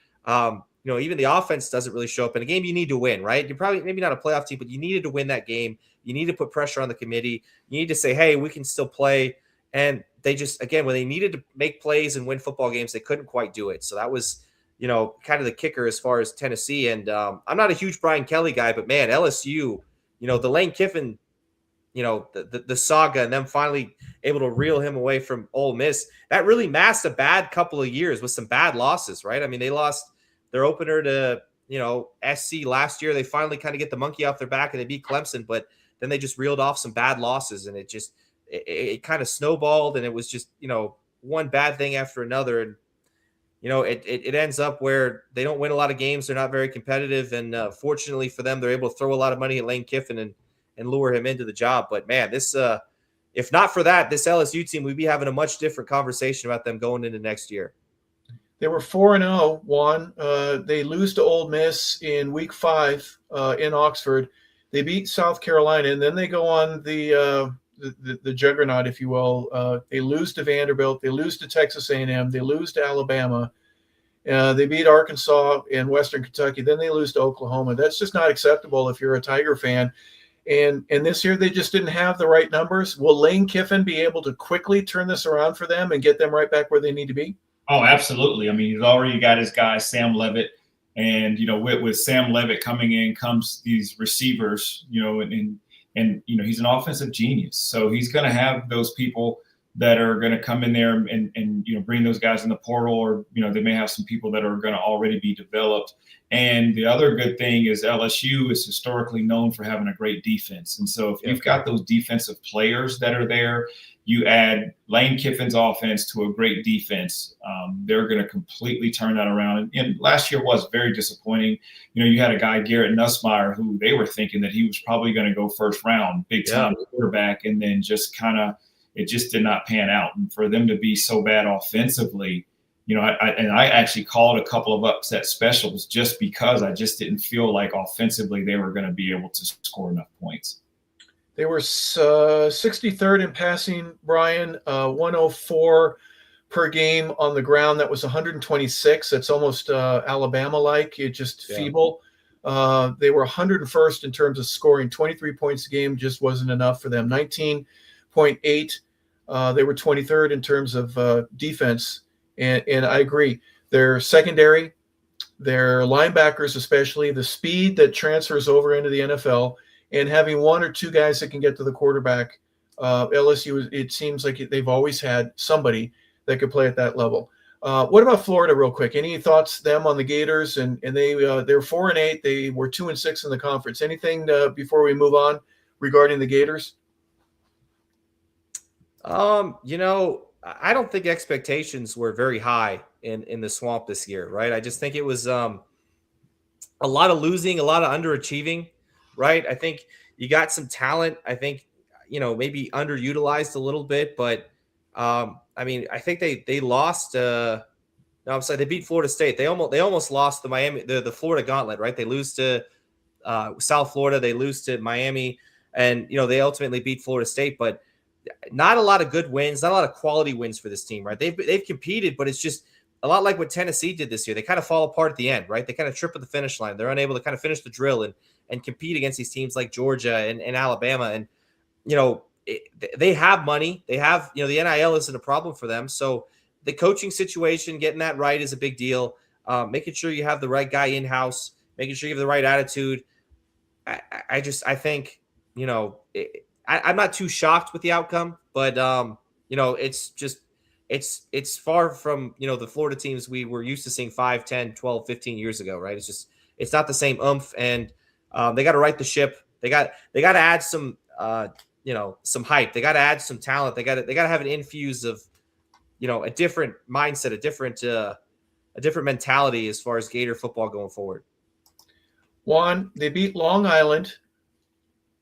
even the offense doesn't really show up in a game you need to win, right? You're probably maybe not a playoff team, but you needed to win that game. You need to put pressure on the committee. You need to say, hey, we can still play. And they just, again, when they needed to make plays and win football games, they couldn't quite do it. So that was, kind of the kicker as far as Tennessee. And I'm not a huge Brian Kelly guy, but man, LSU, the Lane Kiffin, the saga, and them finally able to reel him away from Ole Miss, that really masked a bad couple of years with some bad losses, right? They lost their opener to, SC last year. They finally kind of get the monkey off their back and they beat Clemson, but then they just reeled off some bad losses, and it kind of snowballed, and it was just, one bad thing after another. And, it ends up where they don't win a lot of games. They're not very competitive. And fortunately for them, they're able to throw a lot of money at Lane Kiffin and lure him into the job. But man, this, if not for that, this LSU team, we'd be having a much different conversation about them going into next year. They were 4-0, Juan. They lose to Ole Miss in week 5 in Oxford. They beat South Carolina, and then they go on the juggernaut, if you will. They lose to Vanderbilt. They lose to Texas A&M. They lose to Alabama. They beat Arkansas and Western Kentucky. Then they lose to Oklahoma. That's just not acceptable if you're a Tiger fan. And this year they just didn't have the right numbers. Will Lane Kiffin be able to quickly turn this around for them and get them right back where they need to be? Oh, absolutely. He's already got his guy, Sam Levitt. And, with Sam Levitt coming in comes these receivers, and he's an offensive genius. So he's going to have those people that are going to come in there and bring those guys in the portal, or, they may have some people that are going to already be developed. And the other good thing is LSU is historically known for having a great defense. And so if you've got those defensive players that are there, you add Lane Kiffin's offense to a great defense, they're going to completely turn that around. And last year was very disappointing. You had a guy, Garrett Nussmeier, who they were thinking that he was probably going to go first round, big time quarterback, and then just it just did not pan out. And for them to be so bad offensively, I actually called a couple of upset specials just because I just didn't feel like offensively they were going to be able to score enough points. They were 63rd in passing, Brian, 104 per game on the ground. That was 126. That's almost Alabama-like. It's just feeble. They were 101st in terms of scoring. 23 points a game just wasn't enough for them. 19.8 They were 23rd in terms of defense, and I agree. Their secondary, their linebackers, especially the speed that transfers over into the NFL, and having one or two guys that can get to the quarterback. LSU, it seems like they've always had somebody that could play at that level. What about Florida, real quick? Any thoughts them on the Gators? And they're 4-8. They were 2-6 in the conference. Anything before we move on regarding the Gators? I don't think expectations were very high in the Swamp this year, right? I just think it was a lot of losing, a lot of underachieving, right? I think you got some talent. I think maybe underutilized a little bit, but I think they lost. No, I'm sorry, they beat Florida State. They almost lost the Florida Gauntlet, right? They lose to South Florida, they lose to Miami, and they ultimately beat Florida State, but not a lot of good wins, not a lot of quality wins for this team, right? They've competed, but it's just a lot like what Tennessee did this year. They kind of fall apart at the end, right? They kind of trip at the finish line. They're unable to kind of finish the drill and compete against these teams like Georgia and Alabama. And they have money. They have, the NIL isn't a problem for them. So the coaching situation, getting that right is a big deal. Making sure you have the right guy in-house, making sure you have the right attitude. I think, I'm not too shocked with the outcome, but, it's far from, the Florida teams we were used to seeing 5, 10, 12, 15 years ago, right? It's not the same oomph, and they got to right the ship. They got to add some, some hype. They got to add some talent. They got to have an infuse of, a different mindset, a different mentality as far as Gator football going forward. Juan, they beat Long Island.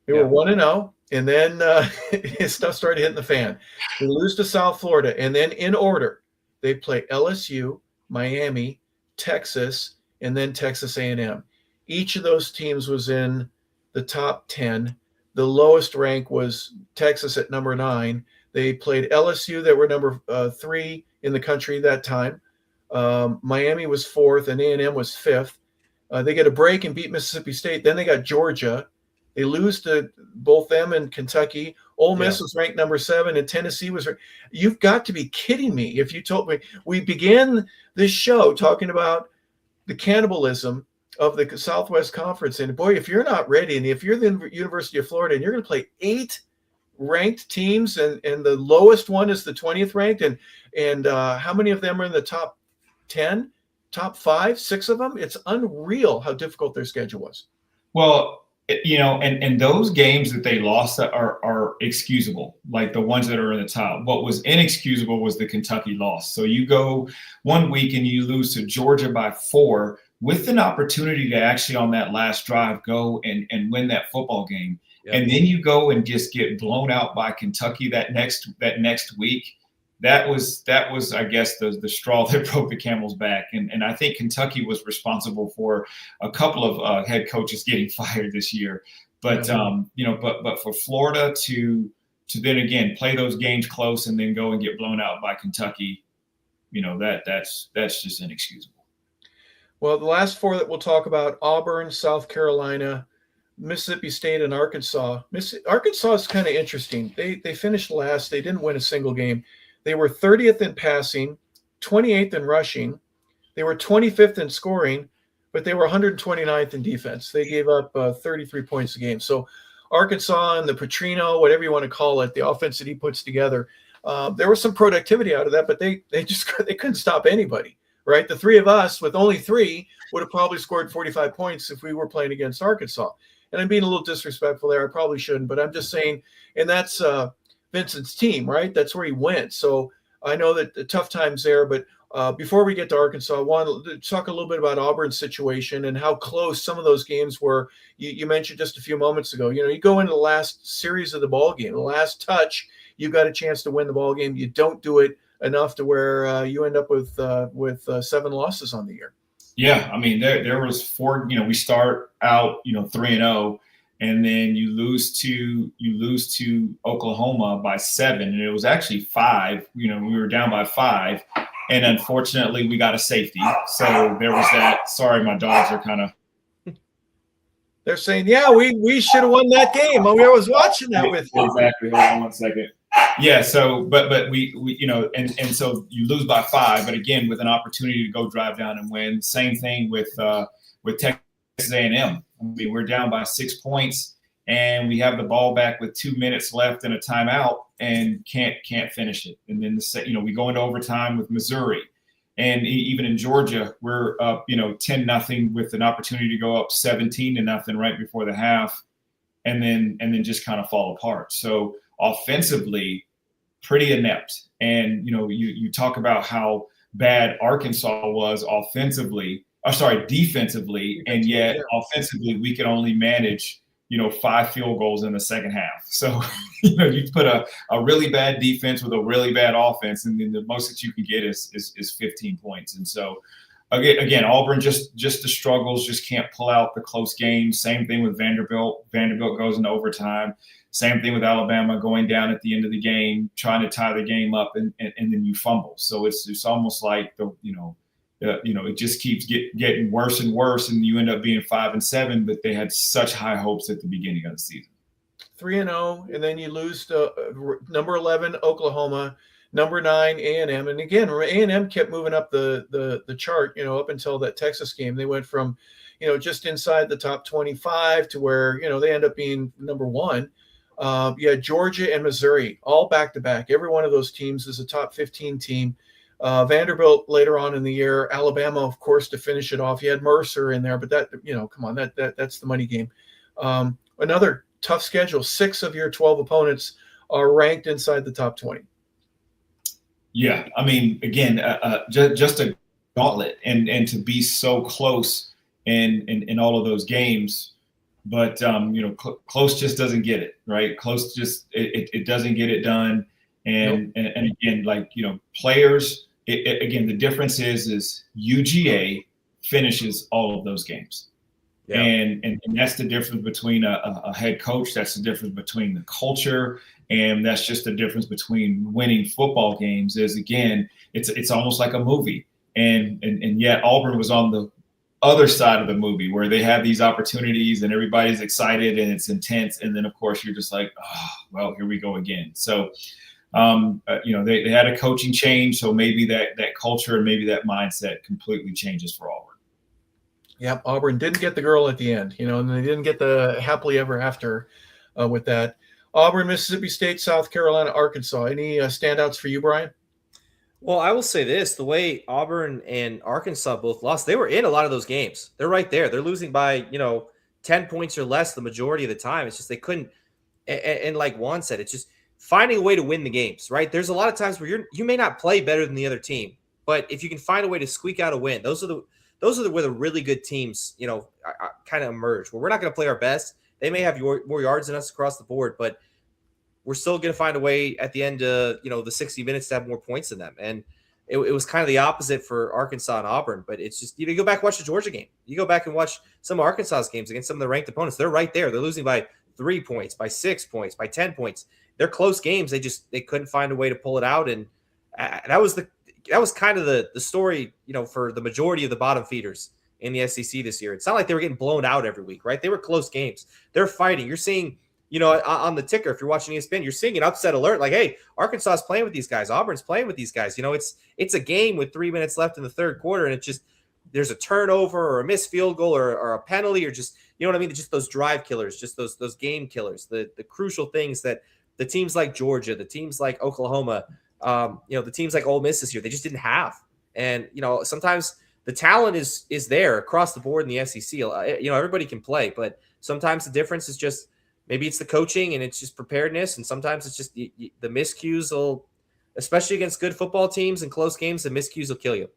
They were 1-0, and then stuff started hitting the fan. They lose to South Florida, and then in order, they play LSU, Miami, Texas, and then Texas A&M. Each of those teams was in the top 10. The lowest rank was Texas at number 9. They played LSU that were number 3 in the country that time. Miami was 4th, and A&M was 5th. They get a break and beat Mississippi State. Then they got Georgia. They lose to both them and Kentucky. Ole Miss was ranked number 7, and Tennessee was ranked. You've got to be kidding me if you told me. We began this show talking about the cannibalism of the Southwest Conference. And, boy, if you're not ready, and if you're the University of Florida and you're going to play 8 ranked teams and the lowest one is the 20th ranked, and how many of them are in the top 10, top 5, 6 of them? It's unreal how difficult their schedule was. Well, and those games that they lost are excusable, like the ones that are in the top. What was inexcusable was the Kentucky loss. So you go one week and you lose to Georgia by 4 with an opportunity to actually on that last drive go and win that football game. Yep. And then you go and just get blown out by Kentucky that next week. That was, I guess, the straw that broke the camel's back. And I think Kentucky was responsible for a couple of head coaches getting fired this year. But, but for Florida to then again play those games close and then go and get blown out by Kentucky, that's just inexcusable. Well, the last 4 that we'll talk about: Auburn, South Carolina, Mississippi State, and Arkansas. Arkansas is kind of interesting. They finished last. They didn't win a single game. They were 30th in passing, 28th in rushing. They were 25th in scoring, but they were 129th in defense. They gave up 33 points a game. So Arkansas and the Petrino, whatever you want to call it, the offense that he puts together, there was some productivity out of that, but they couldn't stop anybody, right? The 3 of us with only 3 would have probably scored 45 points if we were playing against Arkansas. And I'm being a little disrespectful there. I probably shouldn't, but I'm just saying, and that's Vincent's team, right? That's where he went. So I know that the tough times there, but before we get to Arkansas, I want to talk a little bit about Auburn's situation and how close some of those games were. You mentioned just a few moments ago, you go into the last series of the ball game, the last touch, you've got a chance to win the ball game. You don't do it enough to where you end up with 7 losses on the year. Yeah, I mean, there was 4. We start out 3-0. And then you lose to Oklahoma by 7, and it was actually 5. We were down by 5, and unfortunately we got a safety. So there was that. Sorry, my dogs are kind of. They're saying, yeah, we should have won that game. I was watching that with you. Exactly. Hold on one second. Yeah. So, but we and so you lose by 5, but again, with an opportunity to go drive down and win. Same thing with Texas A&M. I mean, we're down by 6 points, and we have the ball back with 2 minutes left and a timeout, and can't finish it. And then we go into overtime with Missouri, and even in Georgia, we're up 10-0 with an opportunity to go up 17-0 right before the half, and then just kind of fall apart. So offensively, pretty inept. And you talk about how bad Arkansas was defensively, and yet offensively we could only manage 5 field goals in the second half. So you put a really bad defense with a really bad offense, and then the most that you can get is 15 points. And so again, Auburn just the struggles, just can't pull out the close games. Same thing with Vanderbilt. Vanderbilt goes into overtime. Same thing with Alabama, going down at the end of the game, trying to tie the game up, and then you fumble. So it's almost like it just keeps getting worse and worse, and you end up being 5-7. But they had such high hopes at the beginning of the season. 3-0, and then you lose to number 11 Oklahoma, number 9 A&M, and again A&M kept moving up the chart, up until that Texas game. They went from, just inside the top 25 to where they end up being number 1. Georgia and Missouri all back to back. Every one of those teams is a top 15 team. Vanderbilt later on in the year, Alabama, of course, to finish it off. You had Mercer in there, but that, come on, that's the money game. Another tough schedule. 6 of your 12 opponents are ranked inside the top 20. Yeah, I mean, again, just a gauntlet, and to be so close in all of those games. But close just doesn't get it, right? Close just it doesn't get it done. And nope. and again, players. Again, the difference is UGA finishes all of those games, and that's the difference between a head coach. That's the difference between the culture, and that's just the difference between winning football games. Is again, it's almost like a movie, and yet Auburn was on the other side of the movie where they have these opportunities and everybody's excited and it's intense, and then of course you're just like, oh, well, here we go again. So they had a coaching change, so maybe that culture and maybe that mindset completely changes for Auburn. Yep, Auburn didn't get the girl at the end, and they didn't get the happily ever after with that. Auburn, Mississippi State, South Carolina, Arkansas. Any standouts for you, Brian? Well, I will say this. The way Auburn and Arkansas both lost, they were in a lot of those games. They're right there. They're losing by, 10 points or less the majority of the time. It's just they couldn't – and like Juan said, it's just finding a way to win the games, right? There's a lot of times where you may not play better than the other team, but if you can find a way to squeak out a win, those are where the really good teams, kind of emerge. Where we're not going to play our best. They may have more yards than us across the board, but – we're still going to find a way at the end of, the 60 minutes to have more points than them. And it was kind of the opposite for Arkansas and Auburn, but it's just, you go back and watch the Georgia game. You go back and watch some of Arkansas's games against some of the ranked opponents. They're right there. They're losing by 3 points, by 6 points, by 10 points. They're close games. They couldn't find a way to pull it out. And that was kind of the story, for the majority of the bottom feeders in the SEC this year. It's not like they were getting blown out every week, right? They were close games. They're fighting. You're seeing, on the ticker, if you're watching ESPN, you're seeing an upset alert. Like, hey, Arkansas is playing with these guys. Auburn's playing with these guys. It's a game with 3 minutes left in the third quarter, and it's just there's a turnover or a missed field goal or a penalty or just, what I mean? Just those drive killers, just those game killers, the crucial things that the teams like Georgia, the teams like Oklahoma, the teams like Ole Miss this year, they just didn't have. And, sometimes the talent is there across the board in the SEC. Everybody can play, but sometimes the difference is just maybe it's the coaching and it's just preparedness. And sometimes it's just the miscues will, especially against good football teams and close games, the miscues will kill you.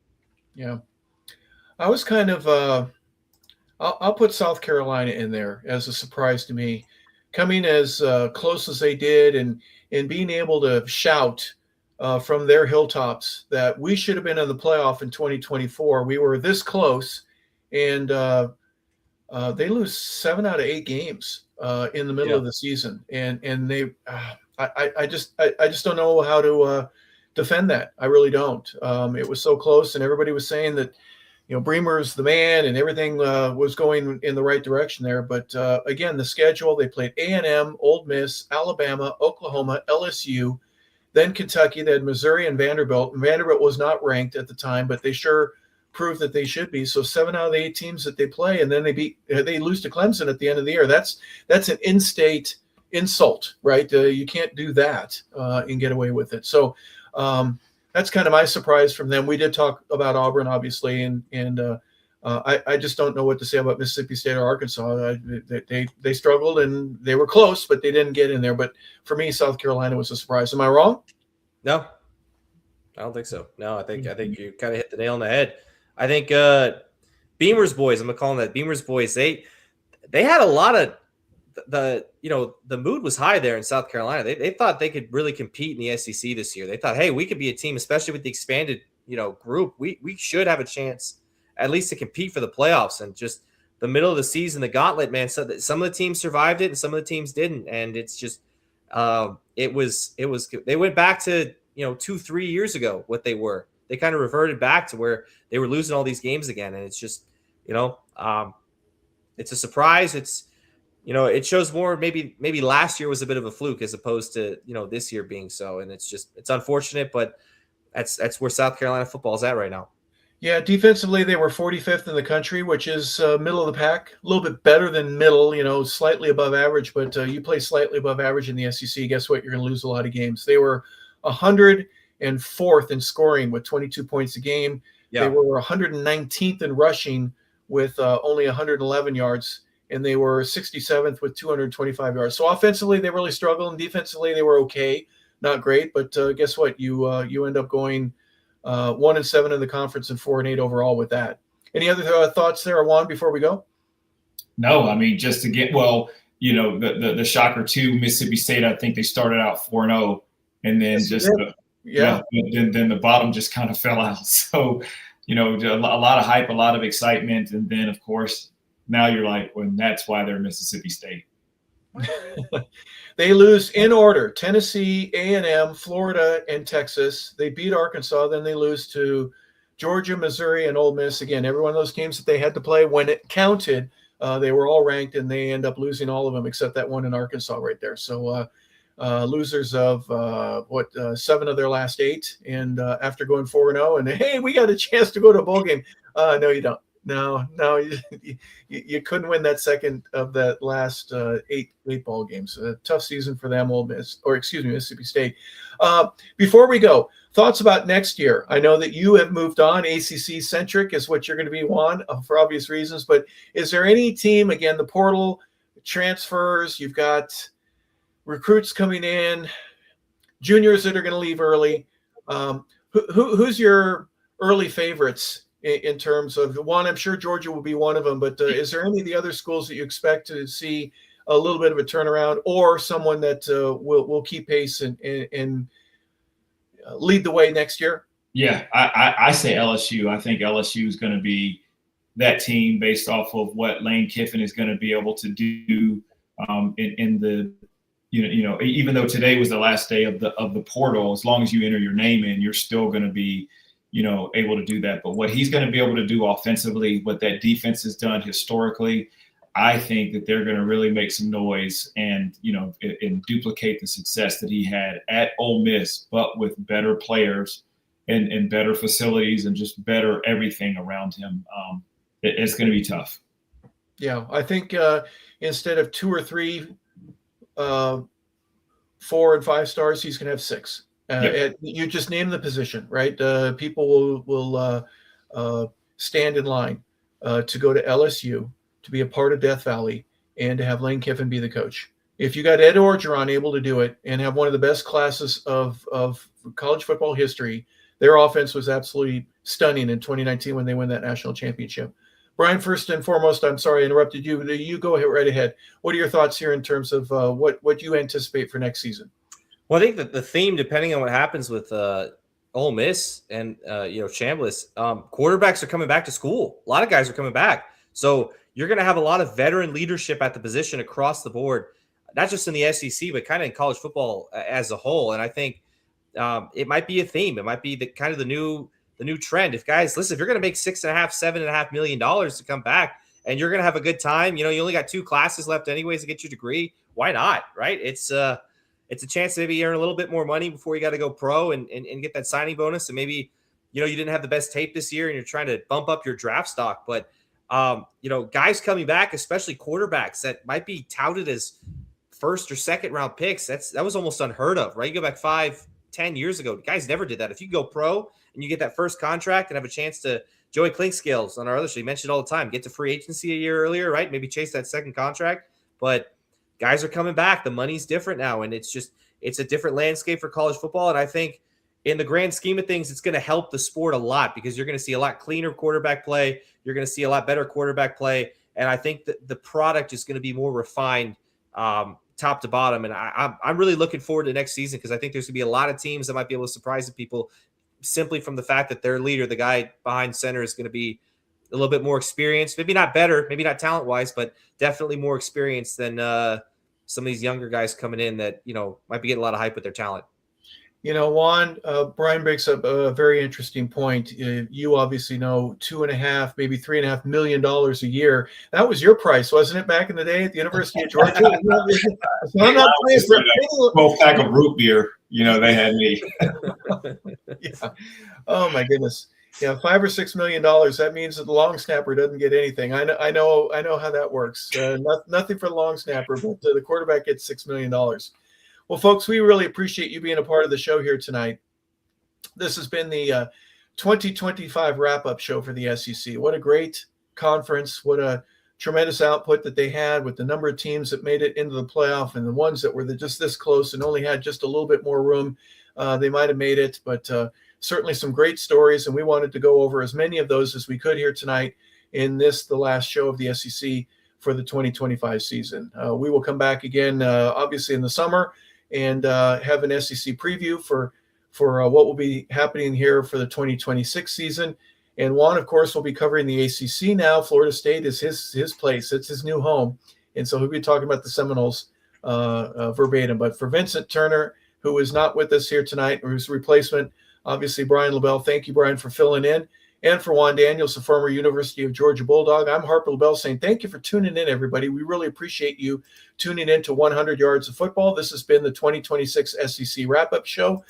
Yeah. I was kind of, I'll put South Carolina in there as a surprise to me. Coming as close as they did and being able to shout from their hilltops that we should have been in the playoff in 2024. We were this close, and they lose 7 out of 8 games in the middle of the season, and they, I just don't know how to defend that. I really don't. It was so close, and everybody was saying that Bremer's the man, and everything was going in the right direction there. But again, the schedule, they played A&M, Ole Miss, Alabama, Oklahoma, LSU, then Kentucky. They had Missouri and Vanderbilt. And Vanderbilt was not ranked at the time, but they sure proved that they should be. So 7 out of the 8 teams that they play, and then they lose to Clemson at the end of the year. That's an in-state insult, right? You can't do that and get away with it. So that's kind of my surprise from them. We did talk about Auburn, obviously, and I just don't know what to say about Mississippi State or Arkansas. They struggled and they were close, but they didn't get in there. But for me, South Carolina was a surprise. Am I wrong? No, I don't think so. No, I think you kind of hit the nail on the head. I think Beamer's boys, I'm gonna call them that. Beamer's boys, they had a lot of the mood was high there in South Carolina. They thought they could really compete in the SEC this year. They thought, hey, we could be a team, especially with the expanded group. We should have a chance at least to compete for the playoffs. And just the middle of the season, the gauntlet, man. So that some of the teams survived it and some of the teams didn't. And it's just it was they went back to 2-3 years ago what they were. They kind of reverted back to where they were losing all these games again. And it's just it's a surprise. It's it shows more maybe last year was a bit of a fluke as opposed to this year being so. And it's unfortunate, but that's where South Carolina football is at right now. Yeah, defensively they were 45th in the country, which is middle of the pack, a little bit better than middle, slightly above average. But you play slightly above average in the SEC, guess what? You're going to lose a lot of games. They were 104th in scoring with 22 points a game. Yeah. They were 119th in rushing with only 111 yards, and they were 67th with 225 yards. So offensively they really struggled, and defensively they were okay, not great. But guess what? You end up going 1-7 in the conference and 4-8 overall with that. Any other thoughts there, Juan, before we go? No, I mean, just to get, the shocker too, Mississippi State, I think they started out 4-0 and then then the bottom just kind of fell out. So, a lot of hype, a lot of excitement. And then of course, now you're like, well, that's why they're Mississippi State. They lose in order: Tennessee, A&M, Florida, and Texas. They beat Arkansas. Then they lose to Georgia, Missouri, and Ole Miss. Again, every one of those games that they had to play, when it counted, they were all ranked, and they end up losing all of them except that one in Arkansas right there. So losers of 7 of their last 8. And after going 4-0, and hey, we got a chance to go to a bowl game. No, you don't. No, you couldn't win that second of that last 8 ball games. A tough season for them, Mississippi State. Before we go, thoughts about next year. I know that you have moved on. ACC centric is what you're going to be, Juan, for obvious reasons. But is there any team, again, the portal, transfers, you've got recruits coming in, juniors that are going to leave early. Who's your early favorites in terms of one? I'm sure Georgia will be one of them, but is there any of the other schools that you expect to see a little bit of a turnaround, or someone that will keep pace and lead the way next year? Yeah, I say LSU. I think LSU is going to be that team based off of what Lane Kiffin is going to be able to do in the even though today was the last day of the portal, as long as you enter your name in, you're still going to be able to do that. But what he's going to be able to do offensively, what that defense has done historically, I think that they're going to really make some noise and duplicate the success that he had at Ole Miss, but with better players and better facilities and just better everything around him. It's going to be tough. Yeah, I think instead of 2 or 3 4 and 5 stars, he's going to have 6. You just name the position, right? People will stand in line to go to LSU, to be a part of Death Valley, and to have Lane Kiffin be the coach. If you got Ed Orgeron able to do it and have one of the best classes of college football history, their offense was absolutely stunning in 2019 when they won that national championship. Brian, first and foremost, I'm sorry I interrupted you. You go right ahead. What are your thoughts here in terms of what you anticipate for next season? Well, I think that the theme, depending on what happens with Ole Miss and Chambliss, quarterbacks are coming back to school. A lot of guys are coming back, so you're going to have a lot of veteran leadership at the position across the board, not just in the SEC, but kind of in college football as a whole. And I think it might be a theme. It might be the new trend. If guys, listen, if you're going to make $7.5 million to come back, and you're going to have a good time, you only got 2 classes left anyways to get your degree. Why not? Right? It's it's a chance to maybe earn a little bit more money before you got to go pro and get that signing bonus. And maybe, you didn't have the best tape this year and you're trying to bump up your draft stock. But, guys coming back, especially quarterbacks that might be touted as first or second round picks, that was almost unheard of, right? You go back 5-10 years ago, guys never did that. If you go pro and you get that first contract and have a chance to, Joey Clinkscales on our other show, he mentioned all the time, get to free agency a year earlier, right? Maybe chase that second contract. But guys are coming back. The money's different now. And it's a different landscape for college football. And I think in the grand scheme of things, it's going to help the sport a lot because you're going to see a lot cleaner quarterback play. You're going to see a lot better quarterback play. And I think that the product is going to be more refined top to bottom. And I'm really looking forward to next season because I think there's going to be a lot of teams that might be able to surprise the people simply from the fact that their leader, the guy behind center, is going to be a little bit more experienced, maybe not better, maybe not talent wise, but definitely more experienced than some of these younger guys coming in that, might be getting a lot of hype with their talent. Juan, Brian breaks up a very interesting point. You obviously know $2.5, maybe $3.5 million a year. That was your price, wasn't it, back in the day at the University of Georgia? So I'm not playing for a 12-pack of root beer. They had me. Yeah. Oh my goodness. Yeah, $5 or $6 million. That means that the long snapper doesn't get anything. I know how that works. Nothing for the long snapper, but the quarterback gets $6 million. Well, folks, we really appreciate you being a part of the show here tonight. This has been the 2025 wrap-up show for the SEC. What a great conference. What a tremendous output that they had with the number of teams that made it into the playoff and the ones that were just this close and only had just a little bit more room. They might have made it, but certainly some great stories, and we wanted to go over as many of those as we could here tonight in the last show of the SEC for the 2025 season. We will come back again, obviously in the summer, and have an SEC preview for what will be happening here for the 2026 season. And Juan, of course, will be covering the ACC now. Florida State is his place. It's his new home. And so he'll be talking about the Seminoles verbatim. But for Vincent Turner, who is not with us here tonight, or his replacement, obviously Brian LeBel. Thank you, Brian, for filling in. And for Juan Daniels, the former University of Georgia Bulldawg, I'm Harper LeBel saying thank you for tuning in, everybody. We really appreciate you tuning in to 100 Yards of Football. This has been the 2026 SEC Wrap-Up Show.